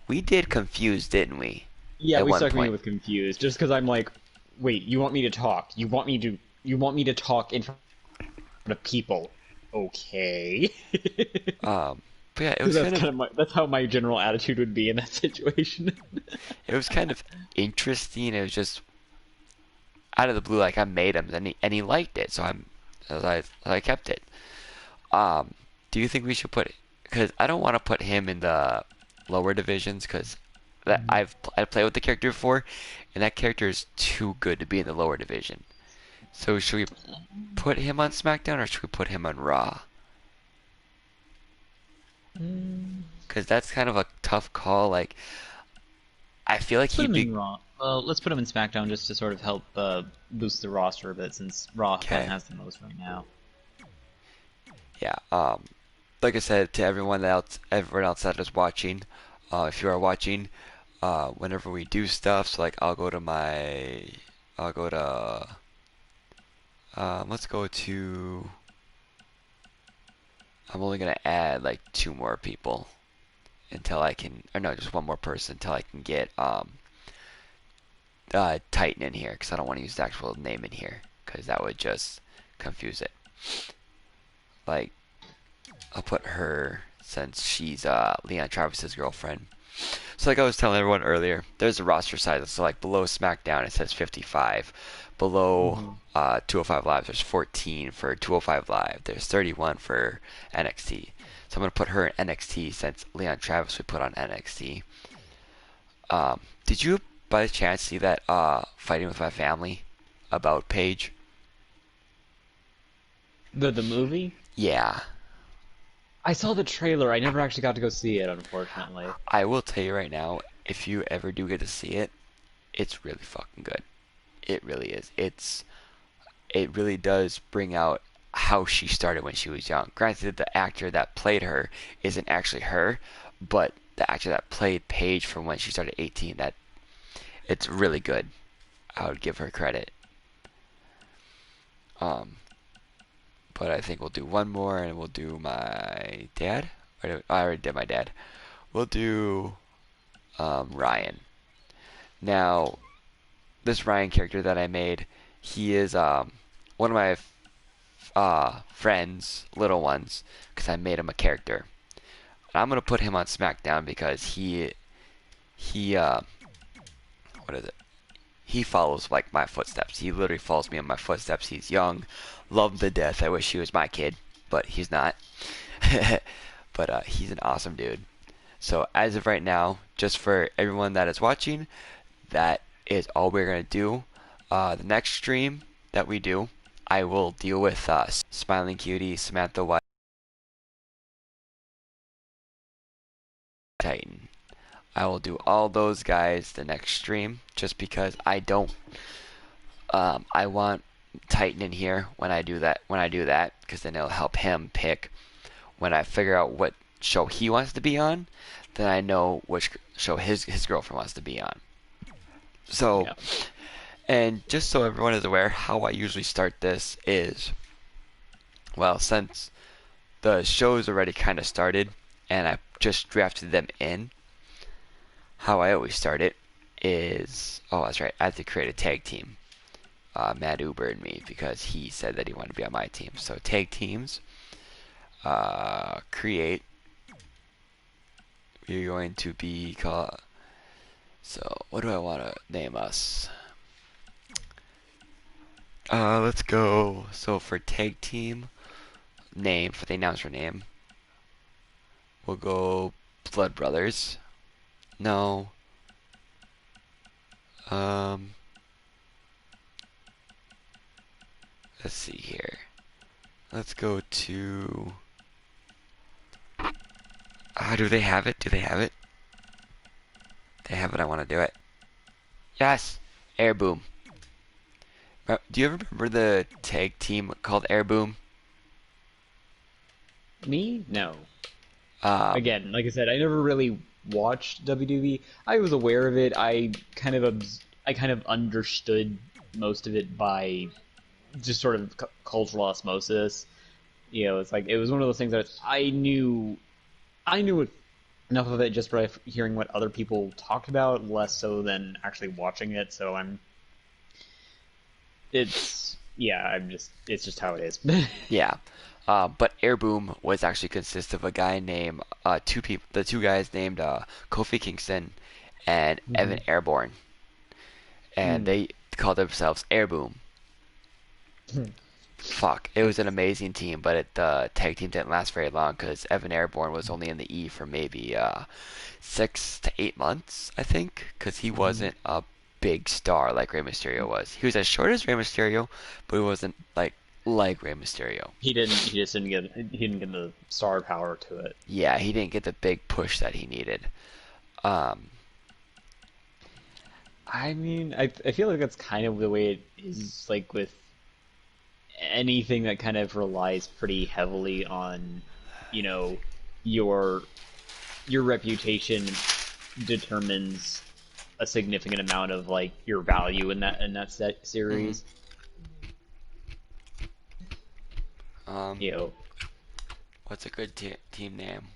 we did Confused, didn't we? Yeah, At we one stuck me point. with confused just because I'm like, wait, you want me to talk? You want me to talk in front of people? Okay. Um, but yeah, it was That's kind of kind of that's how my general attitude would be in that situation. it was kind of interesting. It was just out of the blue, like I made him, and he liked it, so I kept it. Um, do you think we should put? Because I don't want to put him in the lower divisions, because that I played with the character before, and that character is too good to be in the lower division. So should we put him on SmackDown or should we put him on Raw? Because that's kind of a tough call. Like I feel like Put he'd him be in Raw. Well, let's put him in SmackDown just to sort of help boost the roster a bit, since Raw kind okay. of has the most right now. Yeah. Like I said to everyone else that is watching, if you are watching, whenever we do stuff, so like I'll go to, let's go to, I'm only gonna add like two more people until I can, or no, just one more person until I can get Titan in here, because I don't want to use the actual name in here, because that would just confuse it. Like, I'll put her since she's Leon Travis's girlfriend. So like I was telling everyone earlier, there's a roster size. So like below SmackDown it says 55. Below Hmm. 205 Live there's 14 for 205 Live. There's 31 for NXT. So I'm gonna put her in NXT since Leon Travis we put on NXT. Did you by chance see that Fighting with My Family about Paige? The movie? Yeah. I saw the trailer. I never actually got to go see it, unfortunately. I will tell you right now, if you ever do get to see it, it's really fucking good. It really is. It really does bring out how she started when she was young. Granted, the actor that played her isn't actually her, but the actor that played Paige from when she started 18, that it's really good. I would give her credit. Um, but I think we'll do one more, and we'll do my dad. I already did my dad. We'll do Ryan. Now, this Ryan character that I made, he is one of my friends, little ones, because I made him a character. And I'm gonna put him on SmackDown because he what is it? He follows like my footsteps. He literally follows me in my footsteps. He's young, loved to death. I wish he was my kid, but he's not. But he's an awesome dude. So as of right now, just for everyone that is watching, that is all we're gonna do. The next stream that we do, I will deal with Smiling Cutie, Samantha White, Titan. I will do all those guys the next stream, just because I don't. I want Titan in here when I do that. When I do that, because then it'll help him pick. When I figure out what show he wants to be on, then I know which show his girlfriend wants to be on. So, Yeah. and just so everyone is aware, how I usually start this is, well, since the show's already kind of started and I just drafted them in, how I always start it is, oh, that's right, I have to create a tag team. Matt Uber and me, because he said that he wanted to be on my team. So tag teams, create. We're going to be called. So what do I want to name us? Let's go. So for tag team name, for the announcer name, we'll go Blood Brothers. No. Um. Let's see here. Let's go to. Do they have it? Do they have it? They have it. I want to do it. Yes. Air Boom. Do you ever remember the tag team called Air Boom? Me? No. Um, Again, like I said, I never really watched WWE. I was aware of it. I kind of understood most of it by just sort of cultural osmosis. It's like it was one of those things that I knew enough of it just by hearing what other people talked about, less so than actually watching it. So it's just how it is. yeah. But Air Boom was actually consist of a guy named the two guys named Kofi Kingston and Evan Mhm. Airborne, and Mm. they called themselves Air Boom. Fuck, it was an amazing team, but the tag team didn't last very long because Evan Airborne was only in the E for maybe 6 to 8 months, I think, because he Mhm. wasn't a big star like Rey Mysterio was. He was as short as Rey Mysterio, but he wasn't like Rey Mysterio. He just didn't get the star power to it. Yeah, he didn't get the big push that he needed. Um, I mean, I feel like that's kind of the way it is, like with anything that kind of relies pretty heavily on, you know, your your reputation determines a significant amount of like your value in that set mhm. series. um, You know, what's a good team name?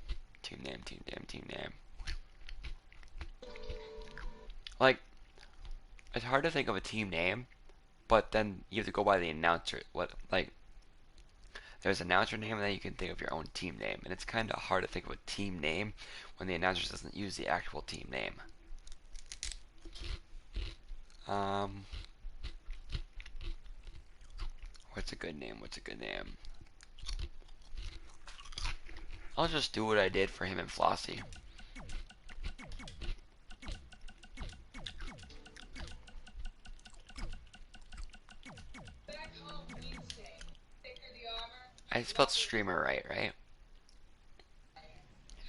Team name. Like, it's hard to think of a team name, but then you have to go by the announcer. What like There's announcer name, and then you can think of your own team name. And it's kind of hard to think of a team name when the announcer doesn't use the actual team name. What's a good name? What's a good name? I'll just do what I did for him and Flossie. I spelled streamer right?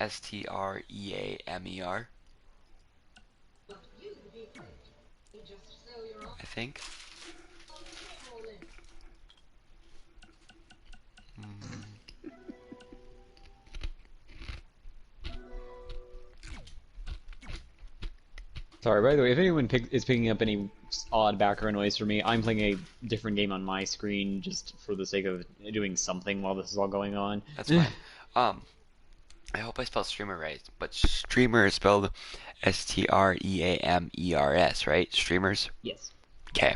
Streamer. I think. Sorry, by the way, if anyone is picking up any odd background noise for me, I'm playing a different game on my screen just for the sake of doing something while this is all going on. That's fine. I hope I spelled streamer right, but streamer is spelled Streamers, right? Streamers? Yes. Okay.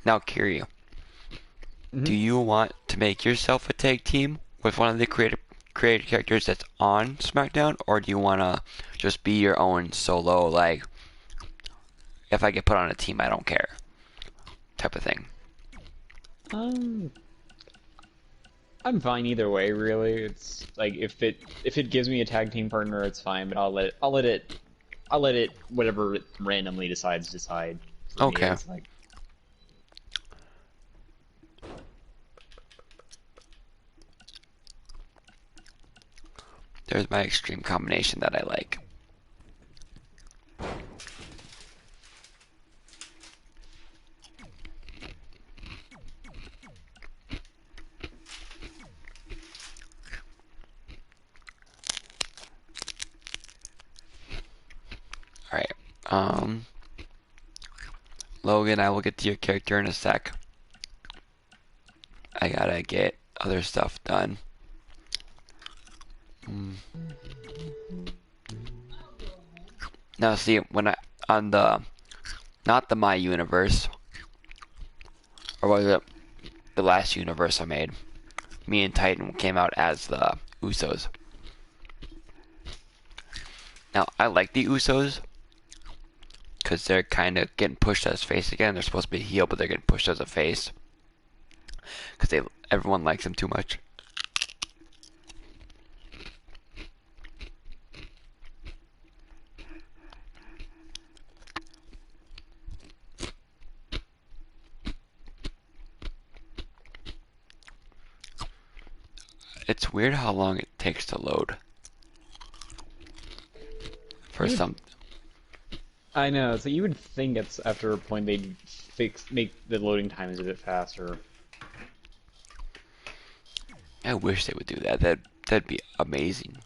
Now, Kiryu, do you want to make yourself a tag team with one of the created characters that's on SmackDown, or do you want to just be your own solo, like, if I get put on a team, I don't care, type of thing? I'm fine either way, really. It's like if it gives me a tag team partner, it's fine. But I'll let it whatever it randomly decide. Okay. It's like, There's my extreme combination that I like. Alright, Logan, I will get to your character in a sec. I gotta get other stuff done. Now see, when on the, not the My Universe, or was it the last universe I made, me and Titan came out as the Usos. Now, I like the Usos, because they're kind of getting pushed as face again. They're supposed to be a heel, but they're getting pushed as a face, because everyone likes them too much. It's weird how long it takes to load. For some. I know. So you would think it's after a point they'd make the loading times a bit faster. I wish they would do that. That'd be amazing.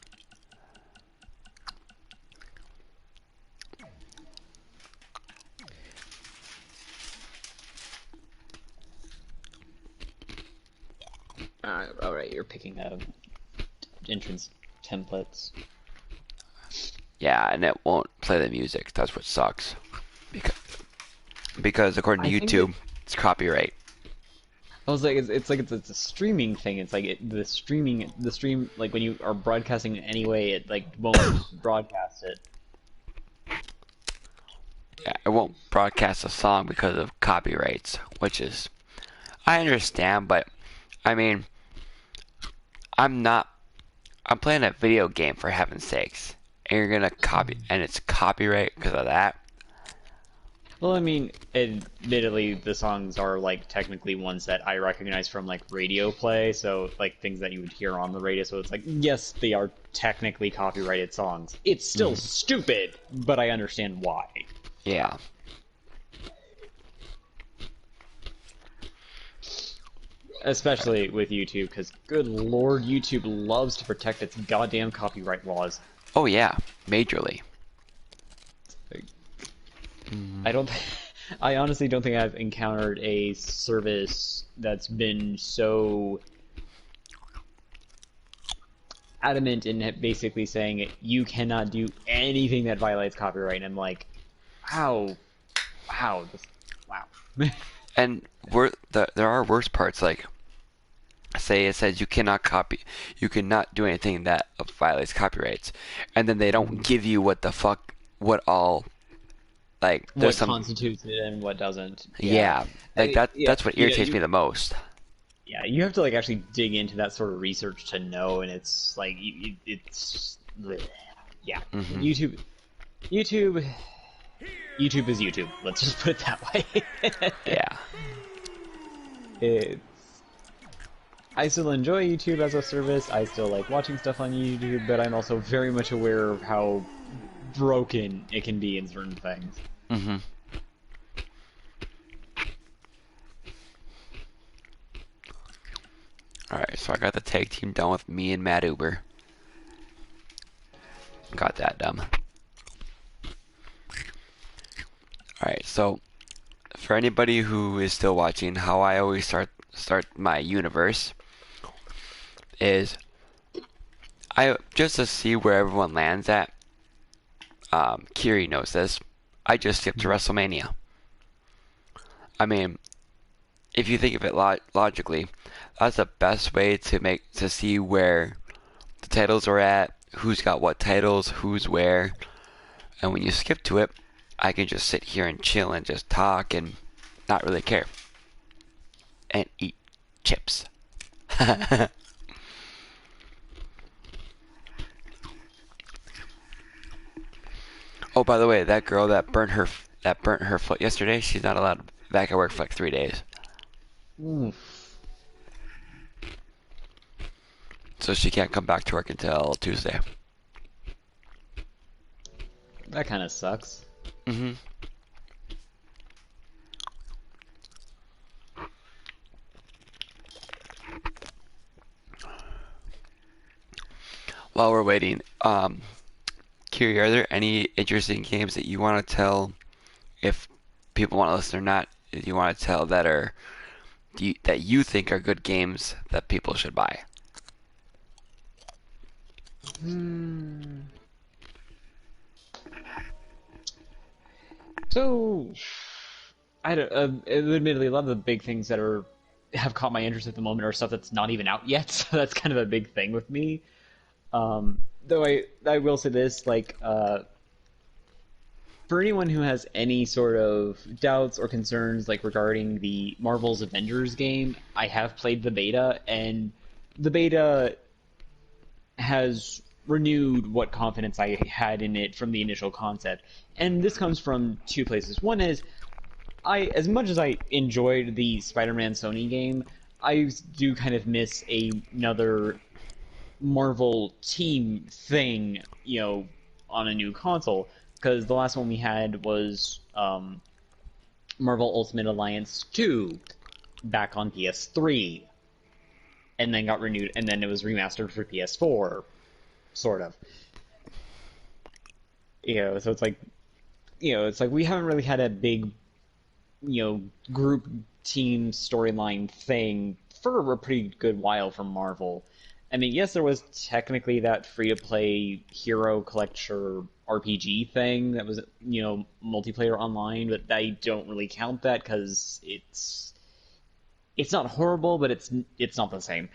Alright, you're picking up entrance templates. Yeah, and it won't play the music. That's what sucks. Because according to YouTube, it's copyright. I was like, it's a streaming thing. It's like the stream, like when you are broadcasting it anyway, it like won't broadcast it. Yeah, it won't broadcast a song because of copyrights, which is, I understand, but I mean, I'm playing a video game, for heaven's sakes, and you're gonna copy, and it's copyright because of that. Well, I mean, admittedly, the songs are like technically ones that I recognize from like radio play, so like things that you would hear on the radio. So it's like, yes, they are technically copyrighted songs. It's still stupid, but I understand why. Yeah. Especially with YouTube, because good lord, YouTube loves to protect its goddamn copyright laws. Oh yeah, majorly. I honestly don't think I've encountered a service that's been so adamant in basically saying you cannot do anything that violates copyright. And I'm like, how wow, wow. And there are worse parts, like say it says you cannot do anything that violates copyrights, and then they don't give you what all, like there's What some, constitutes it and what doesn't. Yeah. yeah, like Yeah, that's what irritates me the most. yeah, you have to like actually dig into that sort of research to know, and it's like it's bleh. Yeah. Hmm. YouTube, YouTube is YouTube. Let's just put it that way. Yeah. It's I still enjoy YouTube as a service. I still like watching stuff on YouTube, but I'm also very much aware of how broken it can be in certain things. Hmm. All right, so I got the tag team done with me and Matt Uber. Got that done. All right, so for anybody who is still watching, how I always start my universe is I just to see where everyone lands at. Kiri knows this. I just skipped to WrestleMania. I mean, if you think of it logically, that's the best way to see where the titles are at, who's got what titles, who's where, and when you skip to it, I can just sit here and chill and just talk and not really care and eat chips. Oh, by the way, that girl that burnt her foot yesterday, she's not allowed back at work for like 3 days. Oof. So she can't come back to work until Tuesday. That kind of sucks. Hmm. While we're waiting, Kiri, are there any interesting games that you want to tell, if people want to listen or not, that you want to tell that you think are good games that people should buy? Hmm. So, I don't, admittedly, a lot of the big things that have caught my interest at the moment are stuff that's not even out yet. So that's kind of a big thing with me. Though I will say this, like, for anyone who has any sort of doubts or concerns, like regarding the Marvel's Avengers game, I have played the beta, and the beta has renewed what confidence I had in it from the initial concept. And this comes from two places. One is, as much as I enjoyed the Spider-Man Sony game, I do kind of miss another Marvel team thing, on a new console. Because the last one we had was Marvel Ultimate Alliance 2 back on PS3, and then got renewed, and then it was remastered for PS4, sort of. So it's like we haven't really had a big, group team storyline thing for a pretty good while from Marvel. I mean, yes, there was technically that free-to-play hero collector RPG thing that was, multiplayer online, but I don't really count that because it's not horrible, but it's not the same.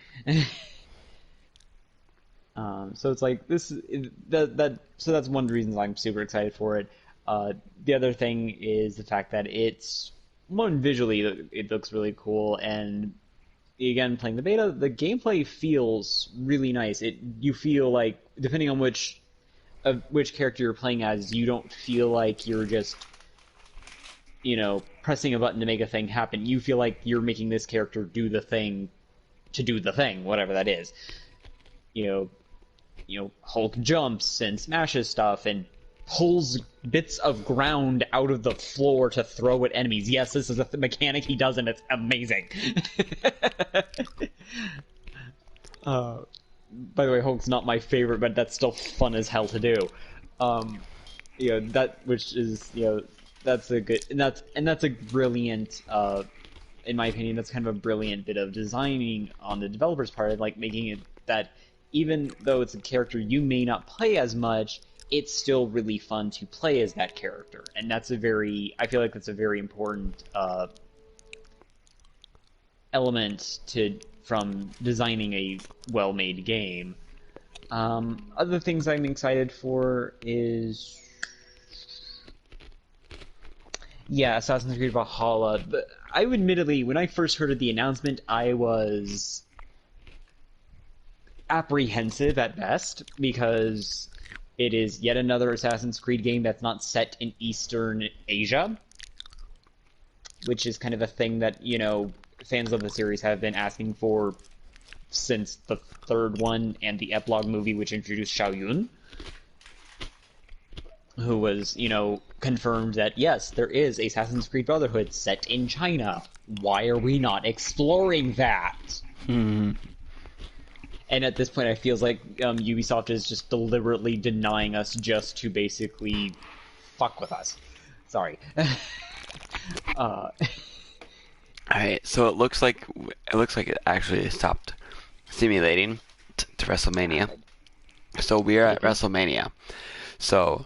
So it's like so that's one of the reasons I'm super excited for it. The other thing is the fact that visually it looks really cool, and again, playing the beta, the gameplay feels really nice. You feel like, depending on which character you're playing as, you don't feel like you're just pressing a button to make a thing happen. You feel like you're making this character do the thing to do the thing, whatever that is. Hulk jumps and smashes stuff and pulls bits of ground out of the floor to throw at enemies. Yes, this is a mechanic he does, and it's amazing. By the way, Hulk's not my favorite, but that's still fun as hell to do. That's a good, and that's a brilliant, in my opinion, that's kind of a brilliant bit of designing on the developer's part, like making it that even though it's a character you may not play as much, it's still really fun to play as that character, and I feel like that's a very important element to from designing a well-made game. Other things I'm excited for is, yeah, Assassin's Creed Valhalla. But I admittedly, when I first heard of the announcement, I was apprehensive at best because it is yet another Assassin's Creed game that's not set in Eastern Asia, which is kind of a thing that, fans of the series have been asking for since the third one and the epilogue movie, which introduced Xiao Yun, who was, confirmed that yes, there is Assassin's Creed Brotherhood set in China. Why are we not exploring that? Hmm. And at this point, I feels like Ubisoft is just deliberately denying us just to basically fuck with us. Sorry. uh, Alright, so it actually stopped simulating to WrestleMania. So we are at okay. WrestleMania. So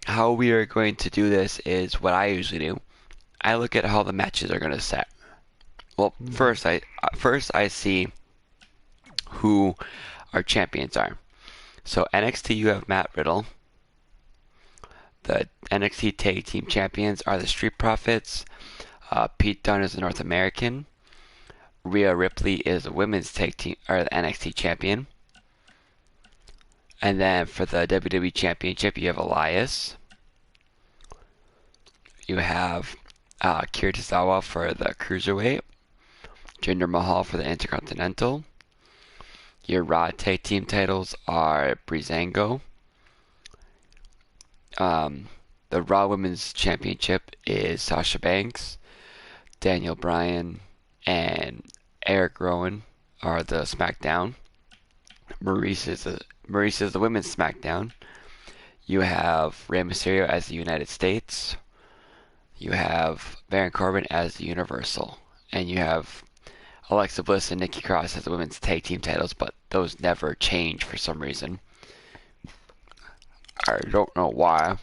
how we are going to do this is what I usually do. I look at how the matches are going to set. Well, first I see who our champions are. So NXT, you have Matt Riddle. The NXT Tag Team Champions are the Street Profits. Pete Dunne is the North American. Rhea Ripley is the Women's Tag Team or the NXT Champion. And then for the WWE Championship, you have Elias. You have Kira Tozawa for the Cruiserweight. Jinder Mahal for the Intercontinental. Your Raw Tag Team titles are Breezango. The Raw Women's Championship is Sasha Banks. Daniel Bryan and Eric Rowan are the SmackDown. Maurice is the Women's SmackDown. You have Rey Mysterio as the United States. You have Baron Corbin as the Universal. And you have Alexa Bliss and Nikki Cross as the Women's Tag Team titles, but those never change for some reason. I don't know why.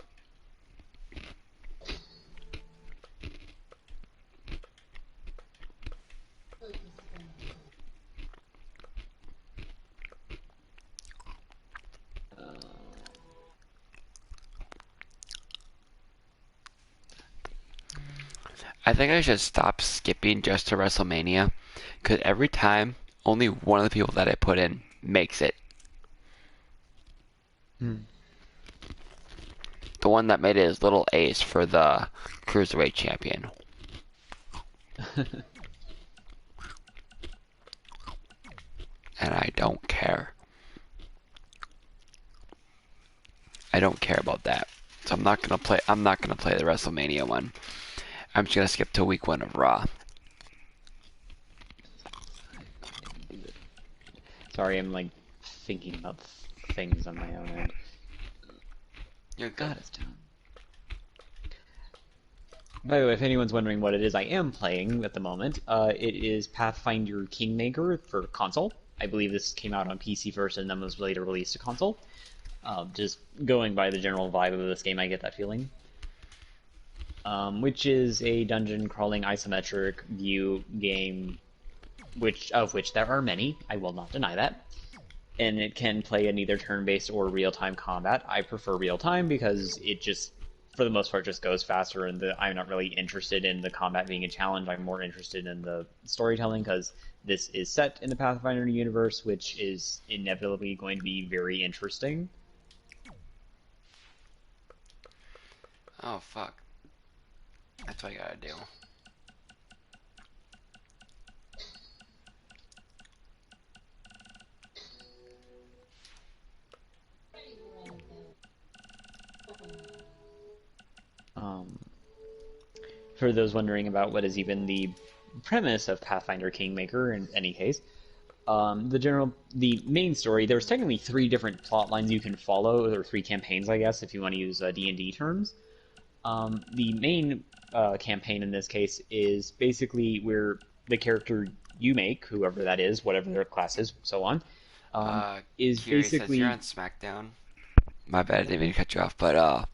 I think I should stop skipping just to WrestleMania, because every time, only one of the people that I put in makes it. Hmm. The one that made it is Little Ace for the Cruiserweight Champion. And I don't care. I don't care about that. So I'm not gonna play the WrestleMania one. I'm just gonna skip to week 1 of Raw. Sorry, I'm like thinking about things on my own end. You're God, good. it's time. By the way, if anyone's wondering what it is I am playing at the moment, it is Pathfinder Kingmaker for console. I believe this came out on PC first and then was later released to console. Just going by the general vibe of this game, I get that feeling. Which is a dungeon crawling isometric view game, of which there are many. I will not deny that. And it can play in either turn-based or real-time combat. I prefer real-time because it just, for the most part, just goes faster, and I'm not really interested in the combat being a challenge. I'm more interested in the storytelling because this is set in the Pathfinder universe, which is inevitably going to be very interesting. Oh fuck. That's what I gotta do. Um, for those wondering about what is even the premise of Pathfinder Kingmaker, in any case, the main story. There's technically three different plot lines you can follow, or three campaigns, I guess, if you want to use D&D terms. The main campaign in this case is basically where the character you make, whoever that is, whatever their class is, so on, is Kiri says you're basically on SmackDown. My bad, I didn't mean to cut you off. But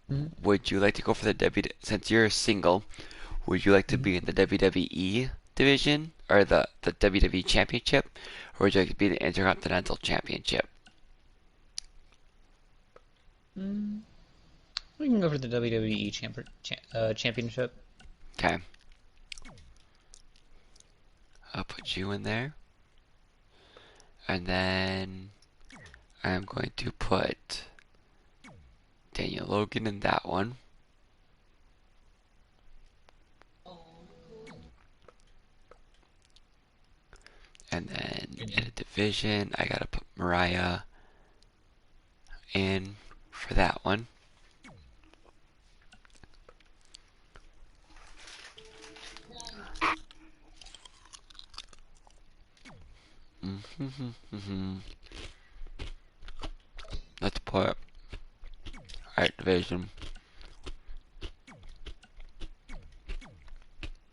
Mhm. would you like to go for the since you're single? Would you like to Mhm. be in the WWE division or the WWE Championship, or would you like to be the Intercontinental Championship? Mm, we can go for the WWE championship. Okay, I'll put you in there, and then I'm going to put Daniel Logan in that one, and then in a division, I gotta put Mariah in for that one. Let's put Art Division.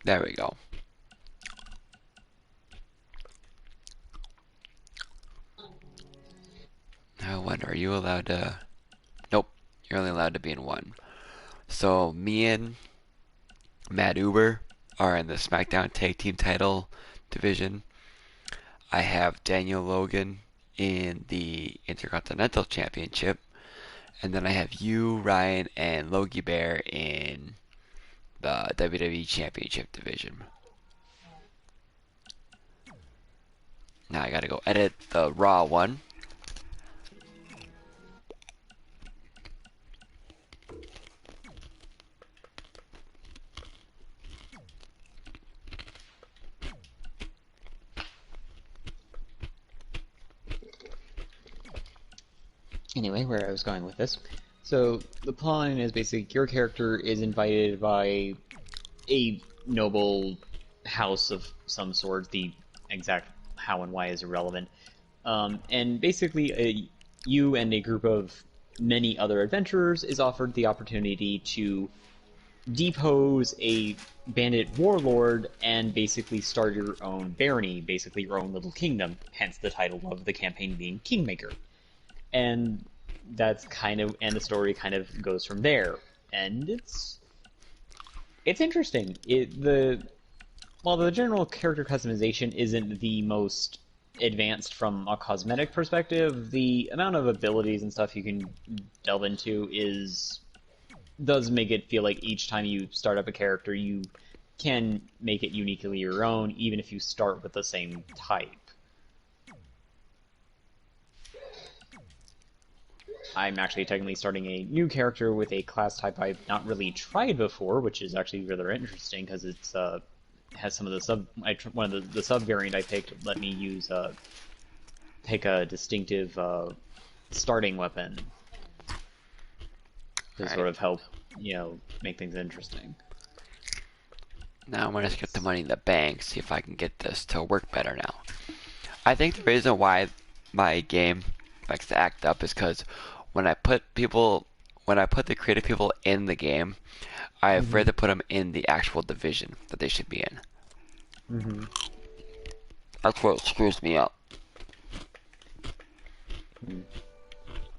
There we go. Now, when are you allowed to? Nope, you're only allowed to be in one. So me and Matt Uber are in the SmackDown Tag Team Title division. I have Daniel Logan in the Intercontinental Championship, and then I have you, Ryan, and Logie Bear in the WWE Championship division. Now I gotta go edit the Raw one. Anyway, where I was going with this. So the plotline is basically your character is invited by a noble house of some sort. The exact how and why is irrelevant. And basically, you and a group of many other adventurers is offered the opportunity to depose a bandit warlord and basically start your own barony, basically your own little kingdom. Hence the title of the campaign being Kingmaker. And that's kind of and the story kind of goes from there. And it's interesting. The while the general character customization isn't the most advanced from a cosmetic perspective, the amount of abilities and stuff you can delve into is does make it feel like each time you start up a character, you can make it uniquely your own, even if you start with the same type. I'm actually technically starting a new character with a class type I've not really tried before, which is actually rather interesting because it's has some of the one of the sub variant I picked let me use pick a distinctive starting weapon to sort Alright, of help make things interesting. now I'm gonna skip the Money in the Bank, see if I can get this to work better now. I think the reason why my game likes to act up is because when I put people, when I put the creative people in the game, I Mm-hmm. prefer to put them in the actual division that they should be in. Mm-hmm. That's what screws me up.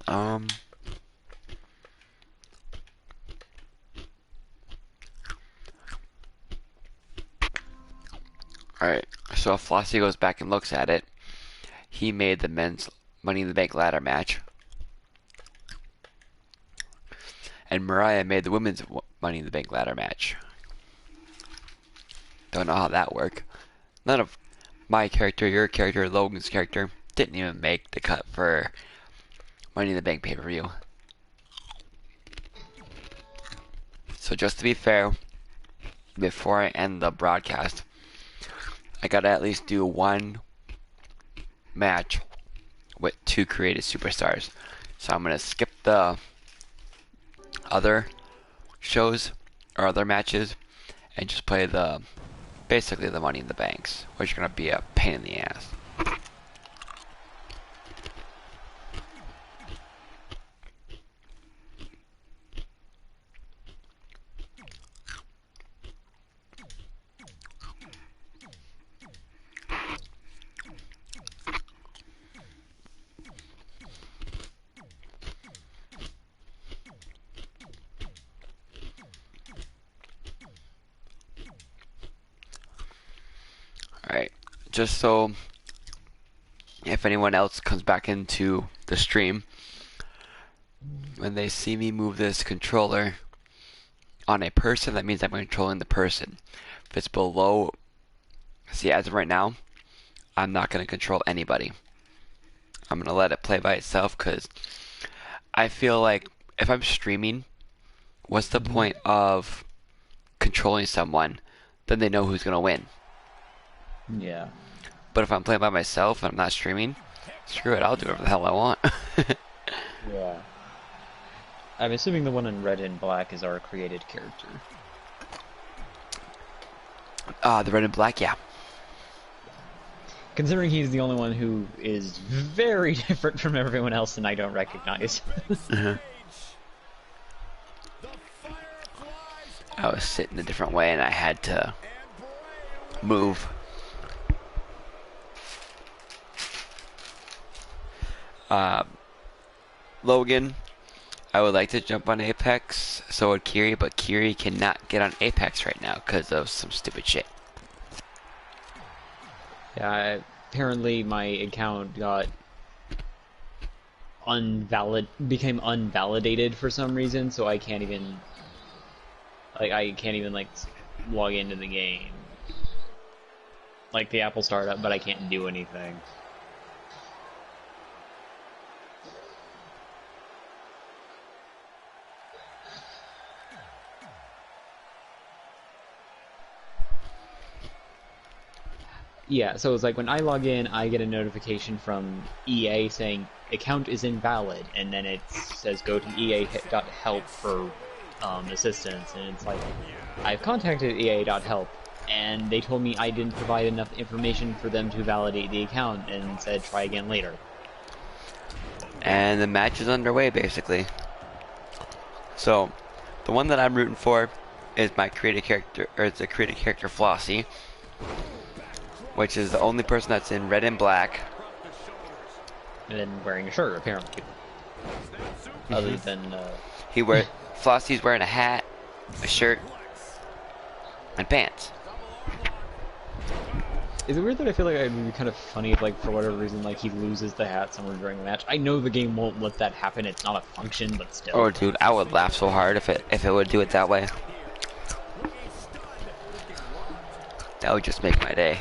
Um, alright, so if Flossie goes back and looks at it, he made the men's Money in the Bank ladder match, and Mariah made the women's Money in the Bank ladder match. Don't know how that worked. None of my character, your character, Logan's character didn't even make the cut for Money in the Bank pay-per-view. So just to be fair, before I end the broadcast, I gotta at least do one match with two created superstars. So I'm gonna skip the other shows or other matches and just play the basically the Money in the Banks, which are gonna be a pain in the ass. just so if anyone else comes back into the stream, when they see me move this controller on a person, that means I'm controlling the person. If it's below, see, as of right now, I'm not going to control anybody. I'm going to let it play by itself because I feel like if I'm streaming, what's the point of controlling someone? Then they know who's going to win. Yeah. But if I'm playing by myself and I'm not streaming, screw it, I'll do whatever the hell I want. Yeah. I'm assuming the one in red and black is our created character. The red and black, yeah. Considering he's the only one who is very different from everyone else and I don't recognize. I was sitting a different way and I had to move. Logan, I would like to jump on Apex, so would Kiri, but Kiri cannot get on Apex right now because of some stupid shit. Yeah, apparently my account became unvalidated for some reason, so I can't even log into the game. Like the Apple startup, but I can't do anything. Yeah, so it's like when I log in, I get a notification from EA saying account is invalid, and then it says go to EA.help for assistance, and it's like I've contacted EA.help, and they told me I didn't provide enough information for them to validate the account, and said try again later. And the match is underway, basically. So, the one that I'm rooting for is my created character, or it's a created character Flossie, which is the only person that's in red and black. And then wearing a shirt, apparently. Other than, Flossie's wearing a hat, a shirt, and pants. Is it weird that I feel like it would be kind of funny if, like, for whatever reason, like, he loses the hat somewhere during the match? I know the game won't let that happen, it's not a function, but still. Oh, dude, I would laugh so hard if it would do it that way. That would just make my day.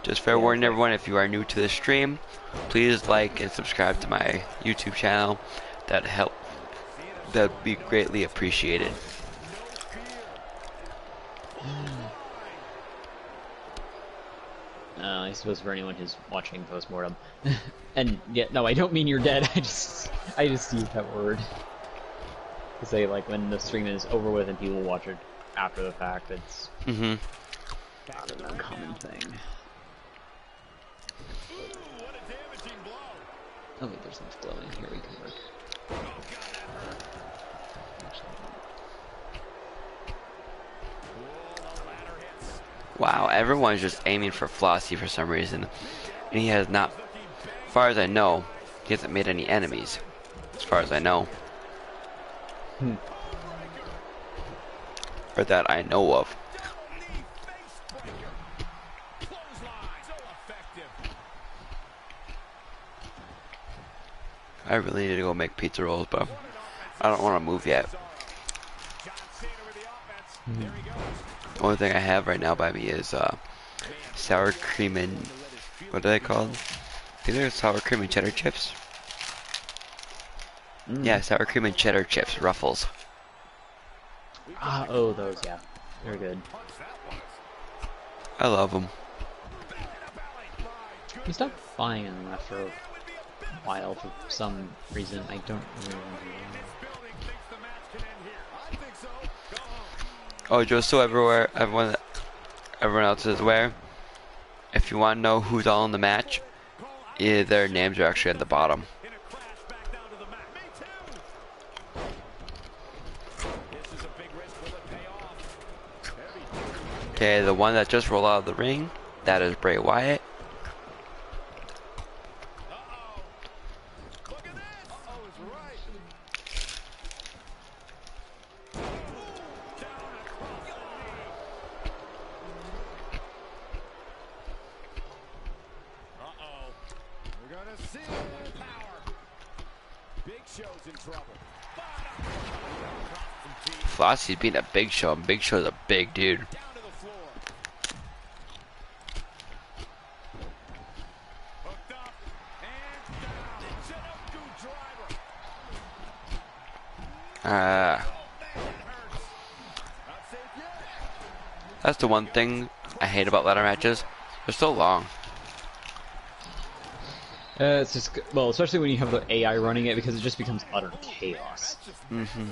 Just fair warning everyone, if you are new to the stream, please like and subscribe to my YouTube channel. That'd be greatly appreciated. I suppose for anyone who's watching postmortem. And yeah, no, I don't mean you're dead. I just used that word to say, like, when the stream is over with and people watch it after the fact. It's not an uncommon thing. Oh wait, there's enough glow in here we can work. Wow, everyone's just aiming for Flossie for some reason. And he has not, as far as I know, he hasn't made any enemies. As far as I know. Or that I know of. I really need to go make pizza rolls, but I don't want to move yet. The only thing I have right now by me is sour cream and what are they called? I think they're sour cream and cheddar chips. Yeah, sour cream and cheddar chips, Ruffles. Ah, oh, those, yeah, they're good. I love them. You stopped buying them after a while for some reason. I don't really remember. Oh, just so everyone else is aware, if you want to know who's all in the match, their names are actually at the bottom. Okay, the one that just rolled out of the ring, that is Bray Wyatt. Flossie's being a Big Show, and Big Show's a big dude. That's the one thing I hate about ladder matches. They're so long. It's just, well, especially when you have the AI running it, because it just becomes utter chaos. Mm-hmm.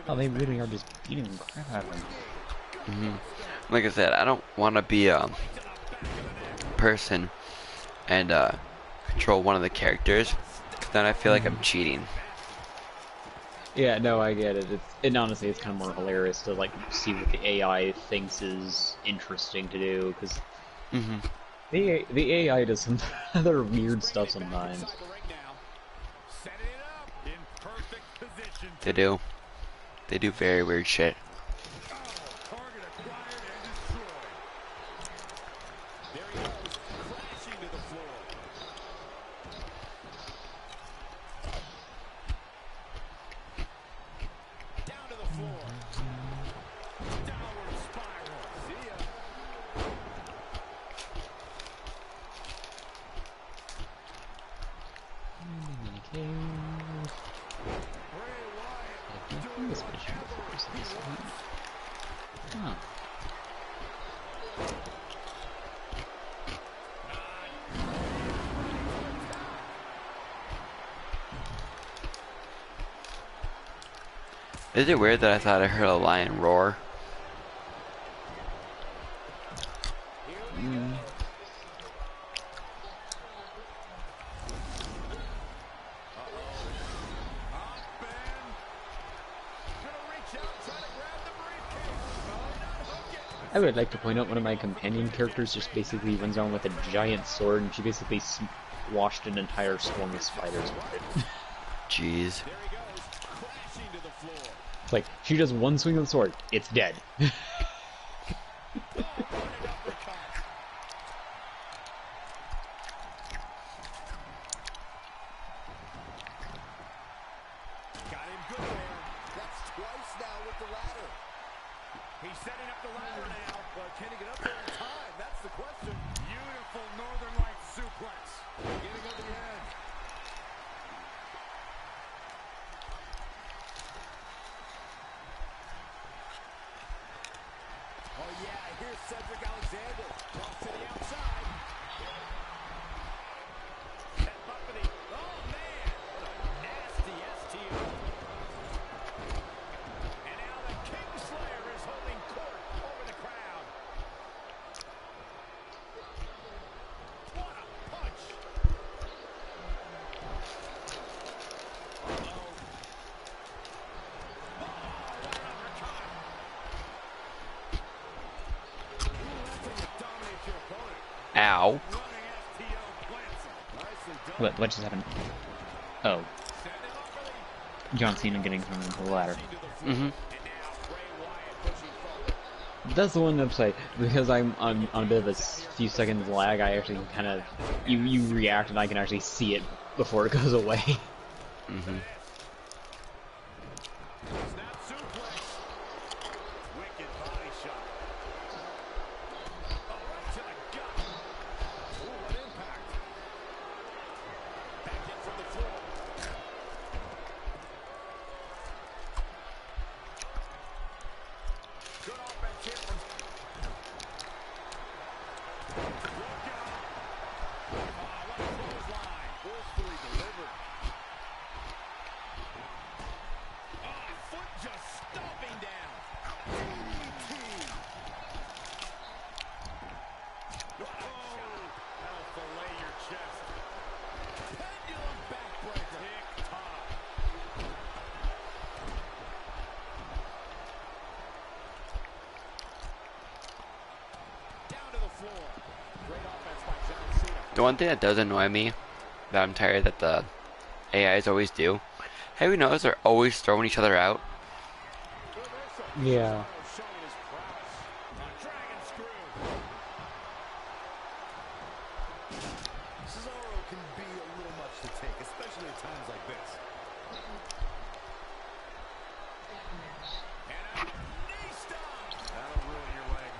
Oh, they really are just beating the crap out of him. Mm-hmm. Like I said, I don't want to be a person and control one of the characters, 'cause then I feel like I'm cheating. Yeah, no, I get it. And honestly, it's kind of more hilarious to like see what the AI thinks is interesting to do, because the AI does some other weird stuff sometimes. They do. They do very weird shit. Huh. Is it weird that I thought I heard a lion roar? I would like to point out one of my companion characters just basically runs around with a giant sword, and she basically squashed an entire swarm of spiders with it. Jeez. It's like, she does one swing of the sword, it's dead. He's setting up the ladder now, but can he get up there in time? That's the question. Beautiful Northern Lights suplex. Getting over the edge. Oh yeah, here's Cedric Alexander. Cross to the outside. Head bumpity. Oh man, what a nasty STO. And now the Kingslayer is holding court over the crowd. What a punch! Ow. What just happened? Oh. John Cena getting thrown into the ladder. That's the one upside, because I'm on a bit of a few seconds lag, I actually kind of, you react and I can actually see it before it goes away. The one thing that does annoy me, that I'm tired that the AIs always do, have you noticed they're always throwing each other out? Yeah. Showing his prowess. Dragon screw. Cesaro can be a little much to take, especially at times like this. And a knee stomp. That'll ruin your leg.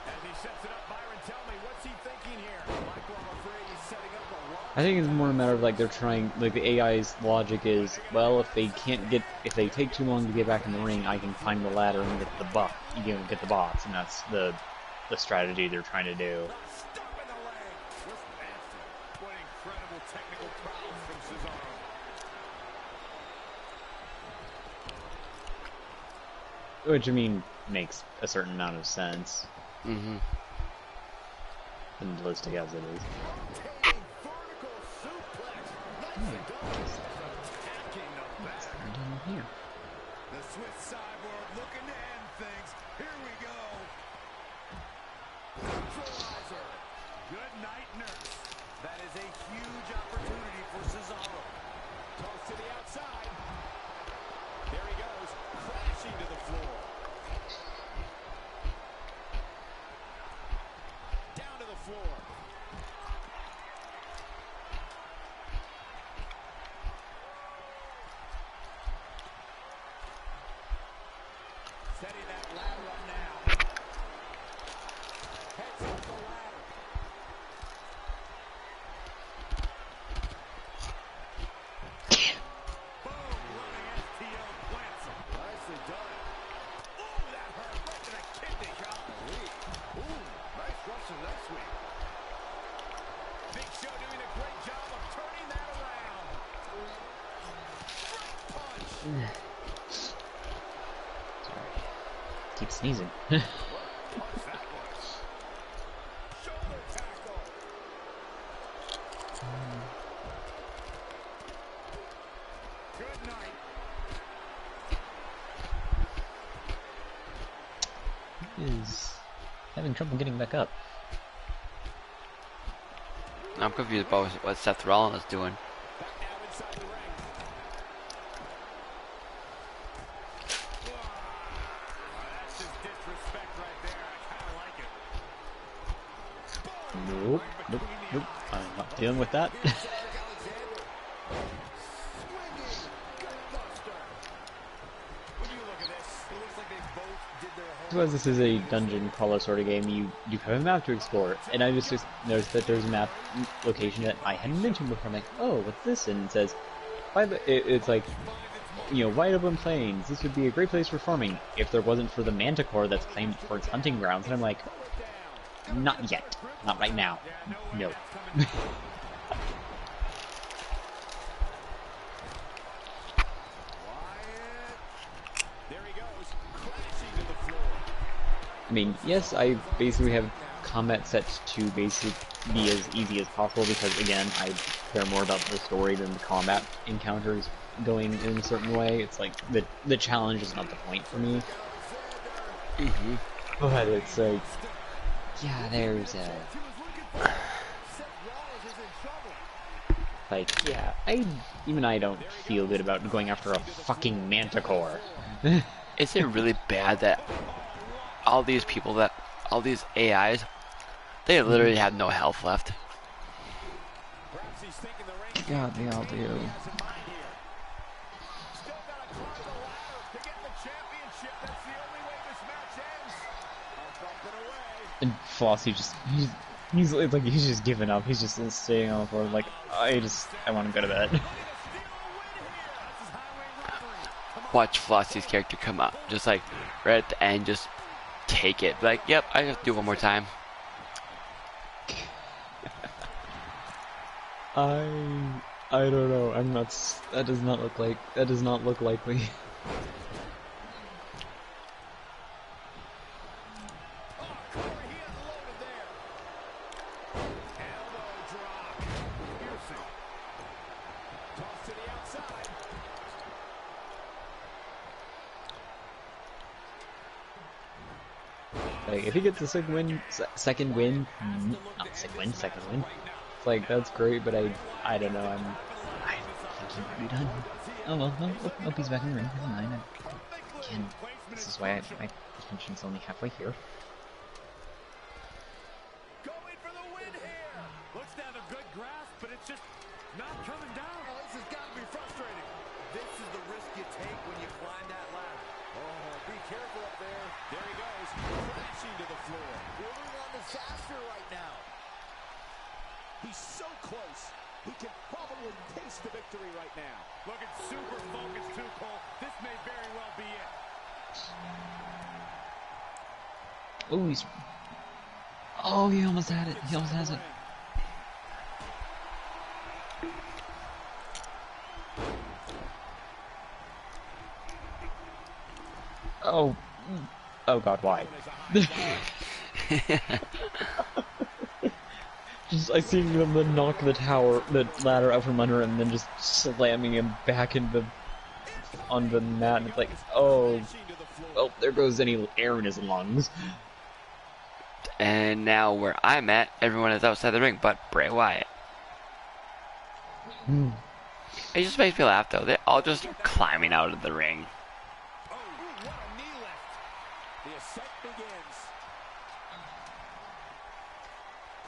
As he sets it up, Byron, tell me, what's he thinking here? Michael, I'm afraid he's setting up a lot. I think it's more a matter of like they're trying, like the AI's logic is, well, if they take too long to get back in the ring, I can climb the ladder and get the get the bots, and that's the strategy they're trying to do. Stop in the leg. Just nasty. What incredible technical prowess from Cesaro. Which, I mean, makes a certain amount of sense, Mm-hmm. simplistic as it is. Rotating vertical suplex. Nicely done. Attacking the back. Down here. The Swiss cyborg looking to end things. Here we go. Neutralizer. Good night, nurse. That is a huge opportunity for Cesaro. Toss to the outside. There he goes, crashing to the floor. Down to the floor. Setting that ladder up now. Heads up the ladder. Boom, running STO plants him. Nicely done. Ooh, that hurt right to the kidney. Golly. Ooh, nice Russian next week. Big Show doing a great job of turning that around. Straight punch. Keep sneezing. Punch that was. Shoulder tackle. Good night. Is having trouble getting back up. I'm confused about what Seth Rollins is doing. Back now inside the ring. That's just disrespect right there. I kind of like it. Boom. Nope, Right nope, between the nope. eyes. I'm not dealing with that. Cedric Alexander. Swinging. Gutbuster. When you look at this, it looks like they both did their homework. Because this is a dungeon crawler sort of game, you have a map to explore, and I just noticed that there's a map location that I hadn't mentioned before. I'm like, oh, what's this? And it says, it's like, you know, wide open plains. This would be a great place for farming if there wasn't for the manticore that's claimed for its hunting grounds. And I'm like, not yet, not right now, no. There he goes, crashing to the floor. I mean, yes, I basically have combat set to basically be as easy as possible because, again, I care more about the story than the combat encounters going in a certain way. It's like, the challenge is not the point for me. Mm-hmm. But it's like, yeah, there's a... Like, yeah, even I don't feel good about going after a fucking manticore. Is it really bad that all these AIs, they literally have no health left? Perhaps he's thinking the ring God, they all do. has in mind here. Still gotta climb the ladder to get the championship. That's the only way this match ends. Bumping away. And Flossie he's it's like he's just giving up. He's just staying on the floor like, I want to go to bed. Watch Flossie's character come up, just like right at the end, just take it. Like, yep, I have to do it one more time. I don't know. I'm not. That does not look likely. Like, if he gets a second win, not second win. It's like, that's great, but I don't know, I think he might be done. Oh well, nope, he's back in the ring, never mind. Again, this is why my attention's only halfway here. Going for the win here. Looks to have a good grasp, but it's just not coming down. Oh, this has got to be frustrating. This is the risk you take when you climb that ladder. Oh, be careful up there. There he goes, crashing to the floor. Bordering on disaster right now. He's so close. He can probably taste the victory right now. Looking super focused too, Cole. This may very well be it. Oh, he's... Oh, he almost had it. He almost has it. Oh. Oh god, why? Just, I see them knock the ladder out from under him, and then just slamming him back on the mat, and it's like, oh, well, there goes any air in his lungs. And now where I'm at, everyone is outside the ring but Bray Wyatt. It just makes me laugh though. They all just are climbing out of the ring. Oh, what a knee lift. The ascent begins.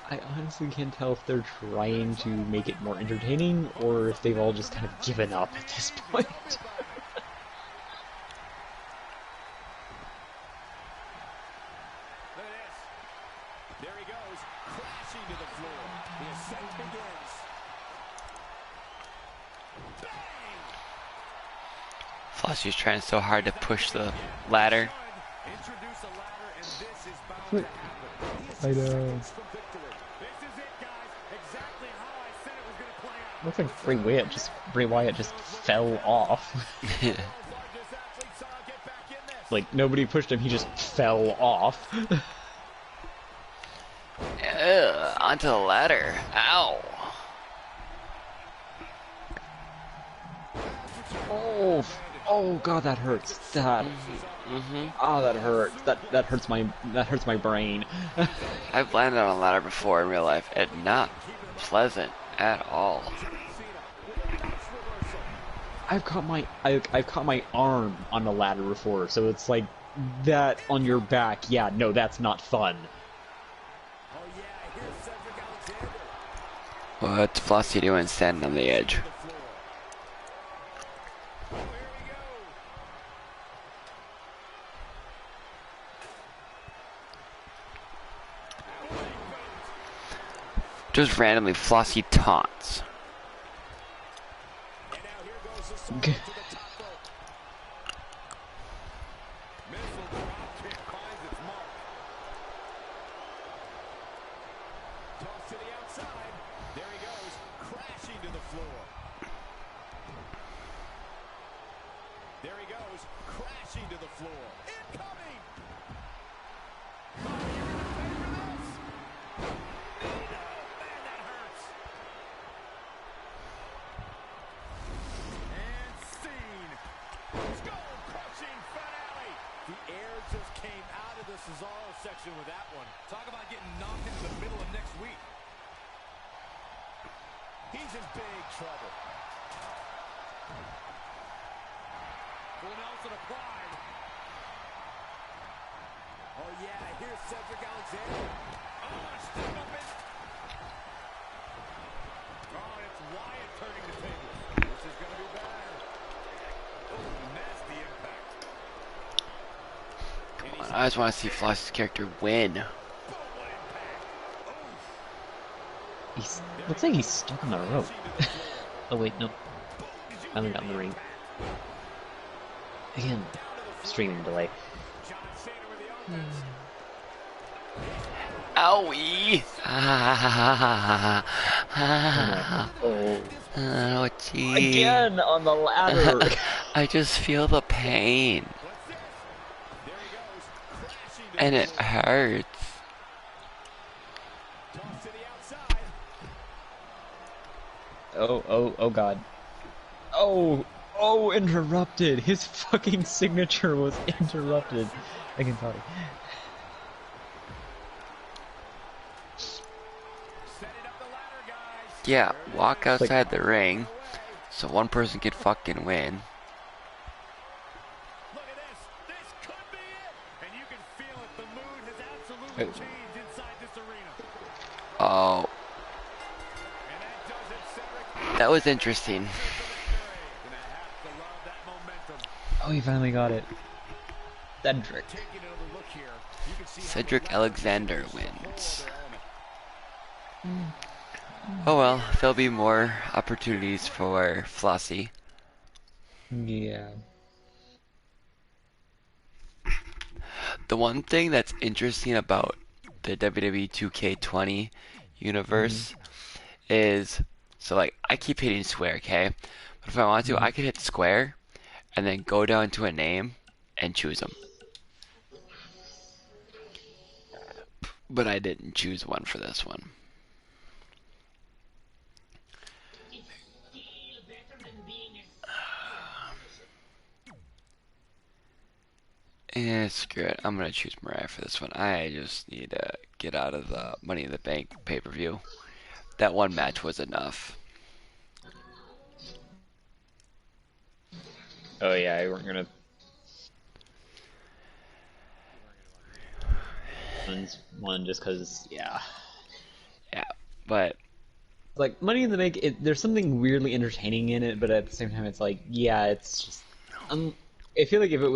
I honestly can't tell if they're trying to make it more entertaining, or if they've all just kind of given up at this point. Look at this. There he goes, crashing to the floor. The ascent begins. Bang! Flossie's trying so hard to push the ladder. Introduce a ladder, and this is bound to happen. He is I know. seconds from victory. This is it, guys. Exactly how I said it was going to play out. Looks like Bray Wyatt just fell off. Largest athlete saw get back in this. Like, nobody pushed him, he just fell off. Ugh, onto the ladder. Ow. Oh god, that hurts. That hurts. That hurts my brain. I've landed on a ladder before in real life and not pleasant at all. I've caught my arm on the ladder before, so it's like that on your back. Yeah, no, that's not fun. Oh, yeah, here's Cedric Alexander. What's Flossie doing standing on the edge? The floor. Oh, here we go. Just randomly Flossie taunts. And now here goes the sword to the top rope. Missile drop kick finds its mark. Toss to the outside. There he goes, crashing to the floor. There he goes, crashing to the floor. Incoming! Oh, you're gonna pay for this. Nino, man, that hurts. And scene. Skull-crushing finale. The air just came out of the Cesaro section with that one. Talk about getting knocked into the middle of next week. He's in big trouble. Full Nelson applied. Oh yeah, here's Cedric Alexander. Oh, step up it. Oh, it's Wyatt turning the tables. This is going to be bad. Oh, nasty impact. And he's I just want to see Flossie's character win. oh, what impact. Oh, Looks like he's stuck on the rope. crashing to the floor. Oh wait, no, Did you finally hear got in the that ring. impact? Again, streaming delay. John Cena with the offense. Owie! Oh, Oh, gee. again on the ladder. I just feel the pain. What's this? There he goes, crashing to And the it floor. hurts. Toss to the outside. Oh god. Oh, interrupted. His fucking signature was interrupted. Again, sorry. Yeah, walk It's like, outside the ring so one person can fucking win. Look at this. This could be it. And you can feel it. The mood has absolutely oh, changed inside this arena. Oh, And that does it, Cedric. that was interesting. Answer to victory. Gonna have to love that momentum. oh, he finally got it. Cedric. Taking another look here. You can see how Cedric the Alexander continues to hold wins. their element. Oh well, there'll be more opportunities for Flossie. Yeah. The one thing that's interesting about the WWE 2K20 universe is, so like, I keep hitting square, okay? But if I want to, I could hit square and then go down to a name and choose them. But I didn't choose one for this one. Screw it. I'm gonna choose Mariah for this one. I just need to get out of the Money in the Bank pay-per-view. That one match was enough. Oh yeah, we're gonna one just because, yeah. Yeah, but Like Money in the Bank, there's something weirdly entertaining in it, but at the same time, it's like, yeah, it's just. I feel like if it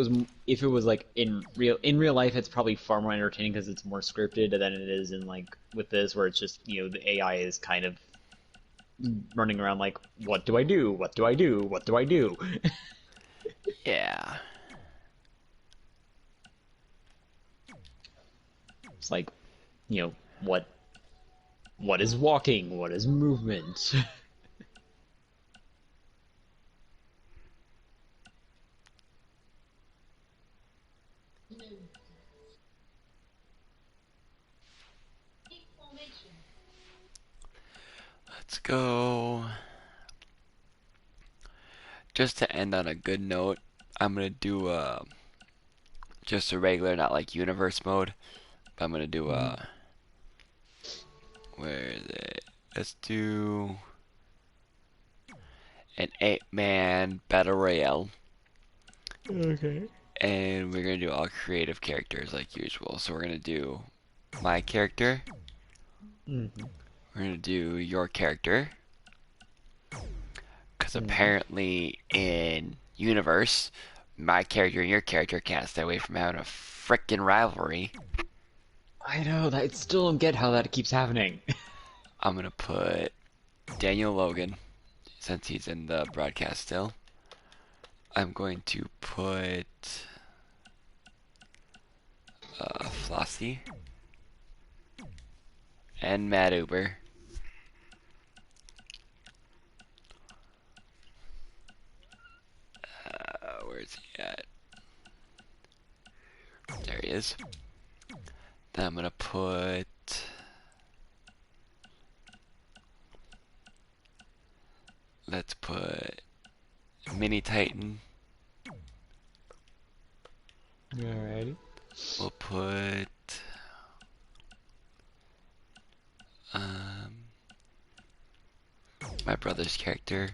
was like in real life, it's probably far more entertaining because it's more scripted than it is in like with this, where it's just the AI is kind of running around like, what do I do? What do I do? What do I do? yeah. It's like, what is walking? What is movement? Let's go. Just to end on a good note, I'm gonna do just a regular, not like universe mode. But I'm gonna do where is it? Let's do an 8-man battle royale. Okay. And we're gonna do all creative characters like usual. So we're gonna do my character. Mm-hmm. We're gonna do your character. Because apparently in universe, my character and your character can't stay away from having a frickin' rivalry. I know that I still don't get how that keeps happening. I'm gonna put Daniel Logan, since he's in the broadcast still. I'm going to put Flossie and Matt Uber. Where's he at? There he is. Then I'm gonna put let's put Mini Titan. Alrighty. We'll put um my brother's character,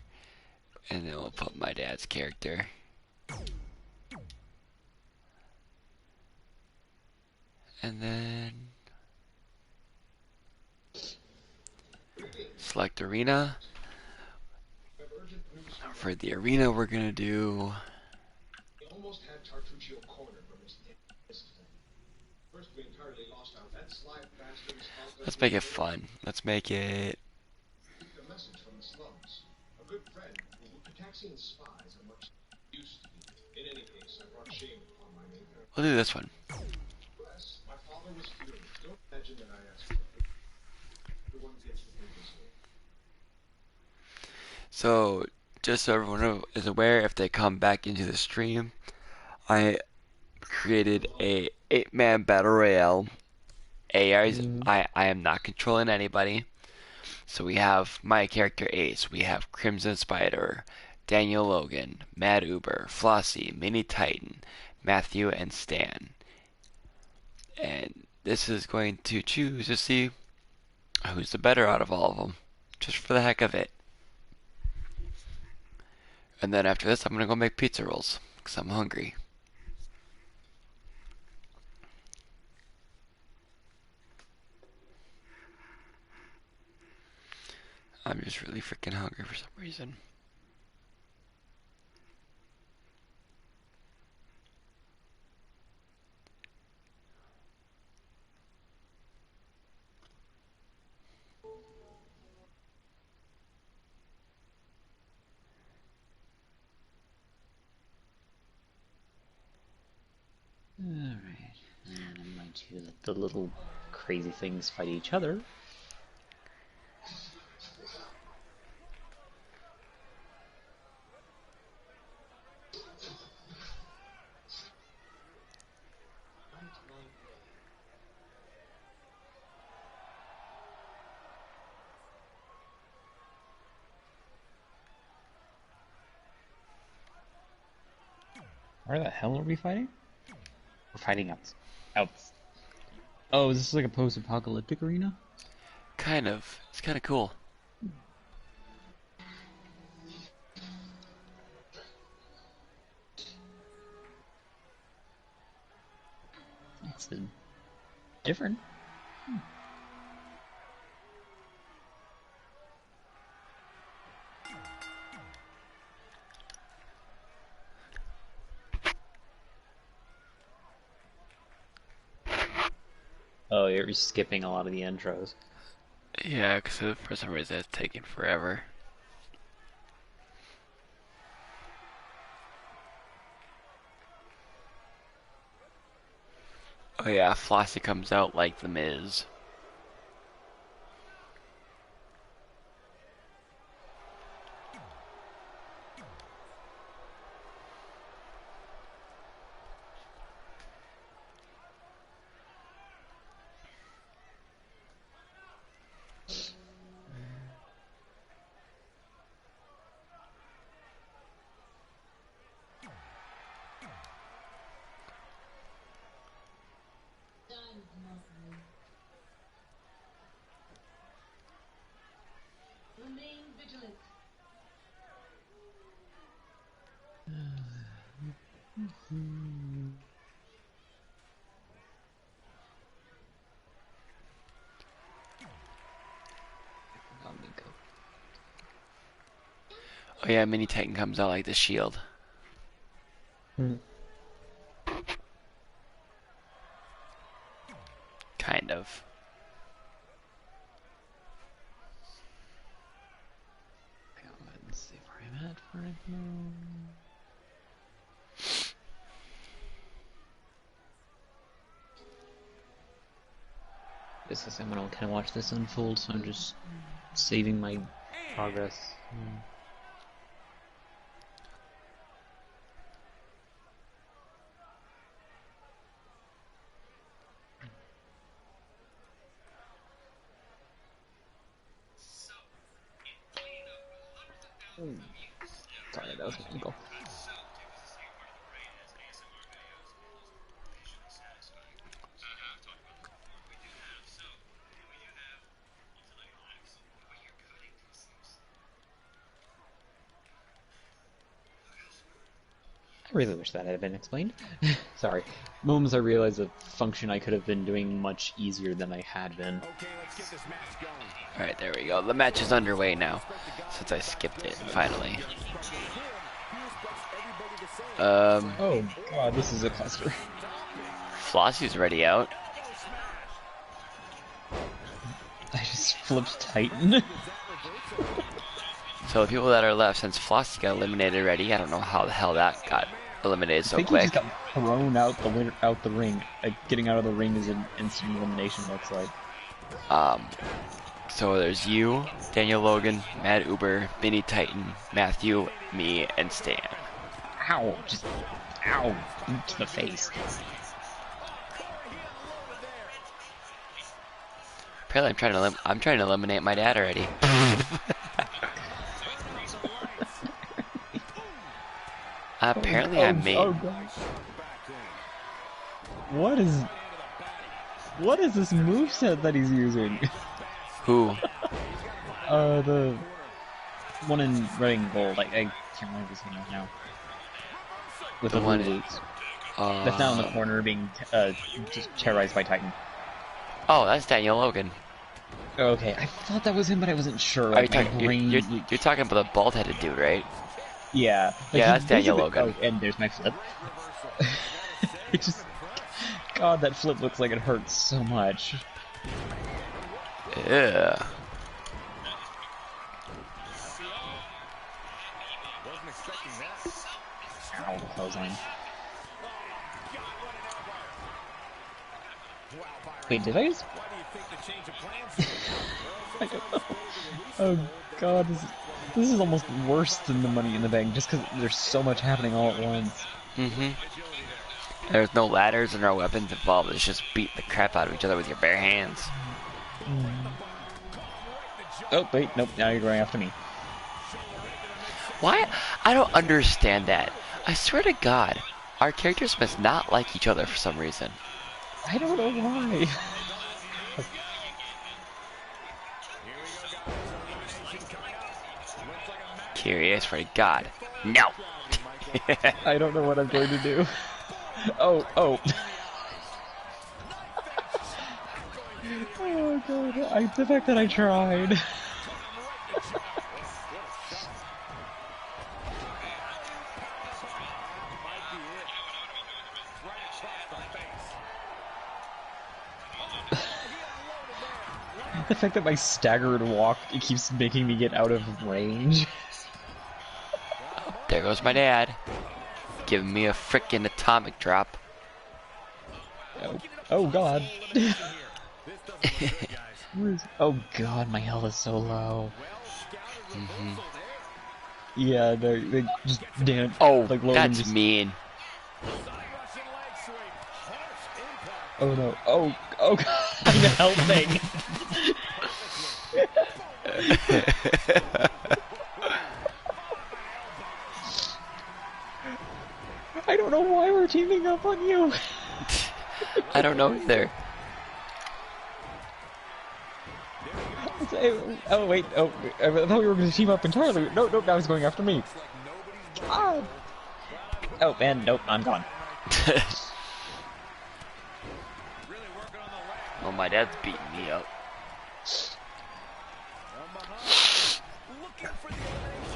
and then we'll put my dad's character. And then select arena. For the arena, we're gonna do. Almost had Tartuccio cornered from his discipline. First, we entirely lost our that slide bastard is Let's make it fun. Let's make it. the message from the slums. A good friend who Pitaxian spies are much used to be. In any case, I brought shame upon my name. We'll do this one. Bless, my father was furious. Don't imagine that I asked for it. The one gets the biggest. So, just so everyone is aware, if they come back into the stream, I created a 8-man battle royale. I am not controlling anybody. So we have my character Ace, we have Crimson Spider, Daniel Logan, Mad Uber, Flossie, Mini Titan, Matthew, and Stan. And this is going to choose to see who's the better out of all of them. just for the heck of it. And then after this, I'm gonna go make pizza rolls, because I'm hungry. I'm just really freaking hungry for some reason. Alright. And I'm going to let the little crazy things fight each other. Where the hell are we fighting? We're fighting out. Oh, is this like a post-apocalyptic arena? Kind of. It's kind of cool. It's different. Oh, you're skipping a lot of the intros. Yeah, because for some reason it's taking forever. Oh yeah, Flossie comes out like the Miz. Remain vigilant. Oh yeah, Mini Titan comes out like the Shield. Kind of. Go ahead and see where I'm at right now. This is I'm gonna kind of watch this unfold, so I'm just saving my progress. Sorry, that was my ankle. I really wish that had been explained. Sorry. Moments I realized a function I could have been doing much easier than I had been. Okay, let's get this match going. Alright, there we go. The match is underway now. Since I skipped it, finally. Oh god, this is a cluster. Flossie's already out. I just flipped Titan. So the people that are left, since Flossie got eliminated already, I don't know how the hell that got eliminated I so think he quick. just got thrown out the ring. Like, getting out of the ring is an instant elimination, looks like. So there's you, Daniel Logan, Mad Uber, Mini Titan, Matthew, me, and Stan. Ow! Just ow! Boot to the face. Apparently, I'm trying to eliminate my dad already. Apparently, I made. Oh god. What is this moveset that he's using? Who? The one in red and gold. I can't remember his name now. With The the one blue in- boots. That's now in the corner being just terrorized by Titan. Oh, that's Daniel Logan. Okay, I thought that was him, but I wasn't sure. Are you Like, my talking? brain. You're talking about the bald-headed dude, right? Yeah. Like, Yeah, he that's Daniel basically- Logan. Oh, and there's my flip. It just. God, that flip looks like it hurts so much. Yeah. Wasn't expecting that. Ow, clothesline. Wow, Byron. Wait, did I just. Why do you think the change of plans? I don't know. Oh god, this is almost worse than the Money in the Bank, just because there's so much happening all at once. Mm-hmm. There's no ladders and no weapons involved. It's just beat the crap out of each other with your bare hands. Oh, wait, nope, now you're going after me. Why? I don't understand that. I swear to God, our characters must not like each other for some reason. I don't know why. Curious, for God. No! I don't know what I'm going to do. Oh. Oh god, the fact that I tried. The fact that my staggered walk it keeps making me get out of range. There goes my dad. Giving me a frickin' atomic drop. Oh god. Oh god, my health is so low. Mm-hmm. Yeah, they just damn. Oh, like Logan that's just, mean. Oh no. Oh god, I'm helping. I don't know why we're teaming up on you. I don't know either. Oh wait, I thought we were going to team up entirely. Nope, now he's going after me. Ah. Oh man, nope, I'm gone. Well, my dad's beating me up.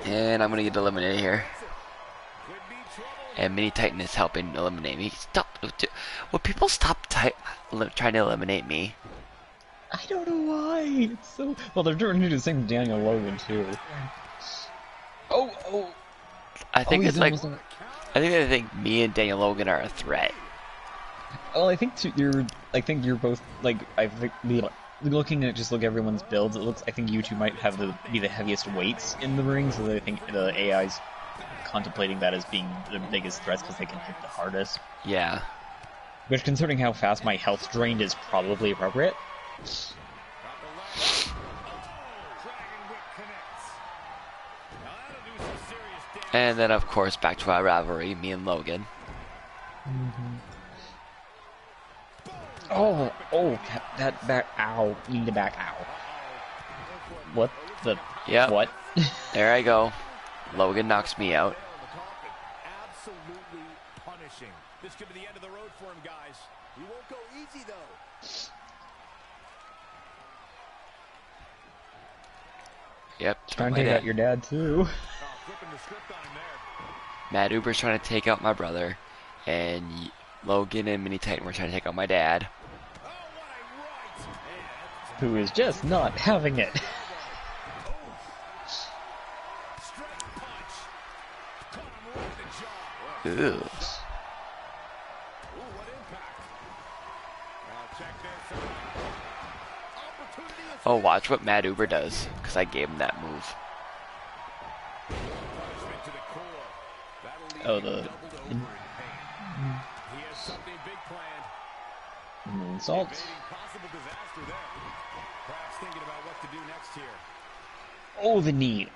And I'm gonna get eliminated here. And Mini Titan is helping eliminate me. Stop! Will people stop trying to eliminate me? I don't know why. It's so well. They're trying to do the same to Daniel Logan too. Oh. I think he's it's like almost- I think they think me and Daniel Logan are a threat. Well, I think you're both like I think looking at just everyone's builds. It looks I think you two might have be the heaviest weights in the ring, so I think the AI's contemplating that as being the biggest threats because they can hit the hardest. Yeah. Which, considering how fast my health drained, is probably appropriate. And then of course back to our rivalry, me and Logan. Oh, that back, ow, need the back, ow. What the, Yep. what? There I go. Logan knocks me out. Absolutely punishing. This could be the end of the road for him, guys. He won't go easy though. Yep. Trying my to take dad. out your dad too. Flipping the script on him there. Mad Uber's trying to take out my brother, and Logan and Mini Titan were trying to take out my dad. Oh, what a right. Who is just not having it. Straight punch. Caught him right in the jaw. Ew. Ooh, what impact. Now check this out. Opportunity is Oh, watch what Mad Uber does, because I gave him that move. punishment to the core. That'll leave Oh, him the- doubled over in pain. He has something big planned. Salt. Evading possible disaster there. Perhaps thinking about what to do next here. Oh, the knee.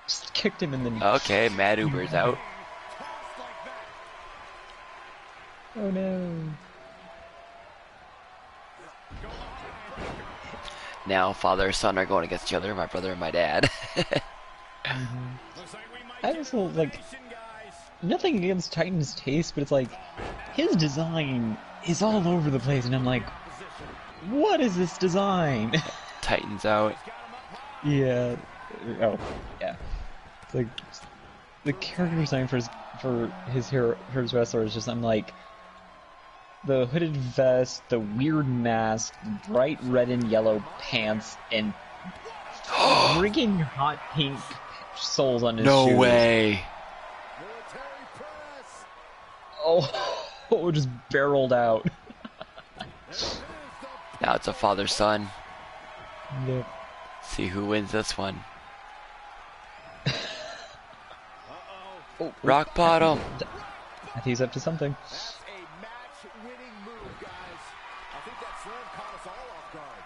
Just kicked him in the knee. Okay, Mad Uber's out. Tossed like that. Oh no. now father and son are going against each other, my brother and my dad. I also, like, nothing against Titan's taste, but it's like, his design is all over the place, and I'm like, what is this design? Titans out. Yeah. Oh, yeah. It's like, the character design for his wrestler is just, I'm like, the hooded vest, the weird mask, bright red and yellow pants, and freaking hot pink soles on his No shoes. way. Military press. Oh, just barreled out. Now it's a father-son. Yep. See who wins this one. Oh, Rock bottom. I think he's up to something. That's a match-winning move, guys. I think that slam caught us all off guard.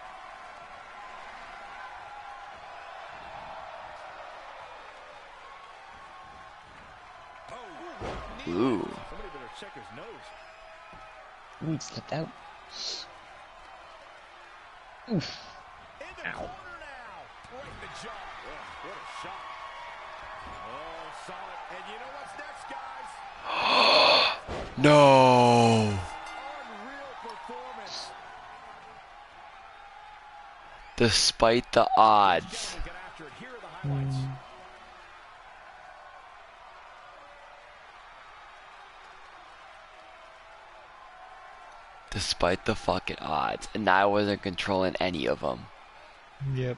Oh, Ooh. somebody better check his nose. Ooh, he slipped out. Oof. In the Ow. corner now. Right in the jaw. Ugh, what a shot. Oh, solid. And you know what's next, guys? No. Unreal performance. Despite the odds. Get after it. Here are the highlights. Despite the fucking odds. And I wasn't controlling any of them. Yep.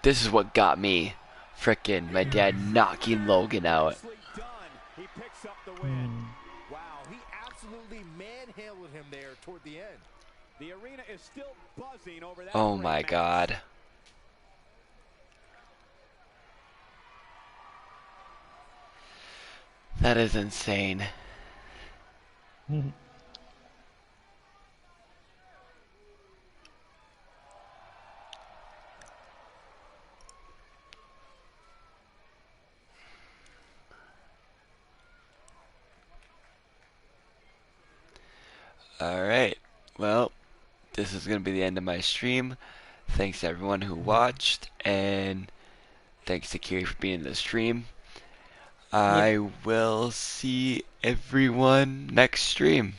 This is what got me. Frickin' my dad knocking Logan out. Nicely done. He picks up the win. Wow, he absolutely manhandled him there toward the end. The arena is still buzzing over that. Oh great my match. god. That is insane. Alright, well, this is going to be the end of my stream. Thanks to everyone who watched, and thanks to Kiri for being in the stream. I will see everyone next stream.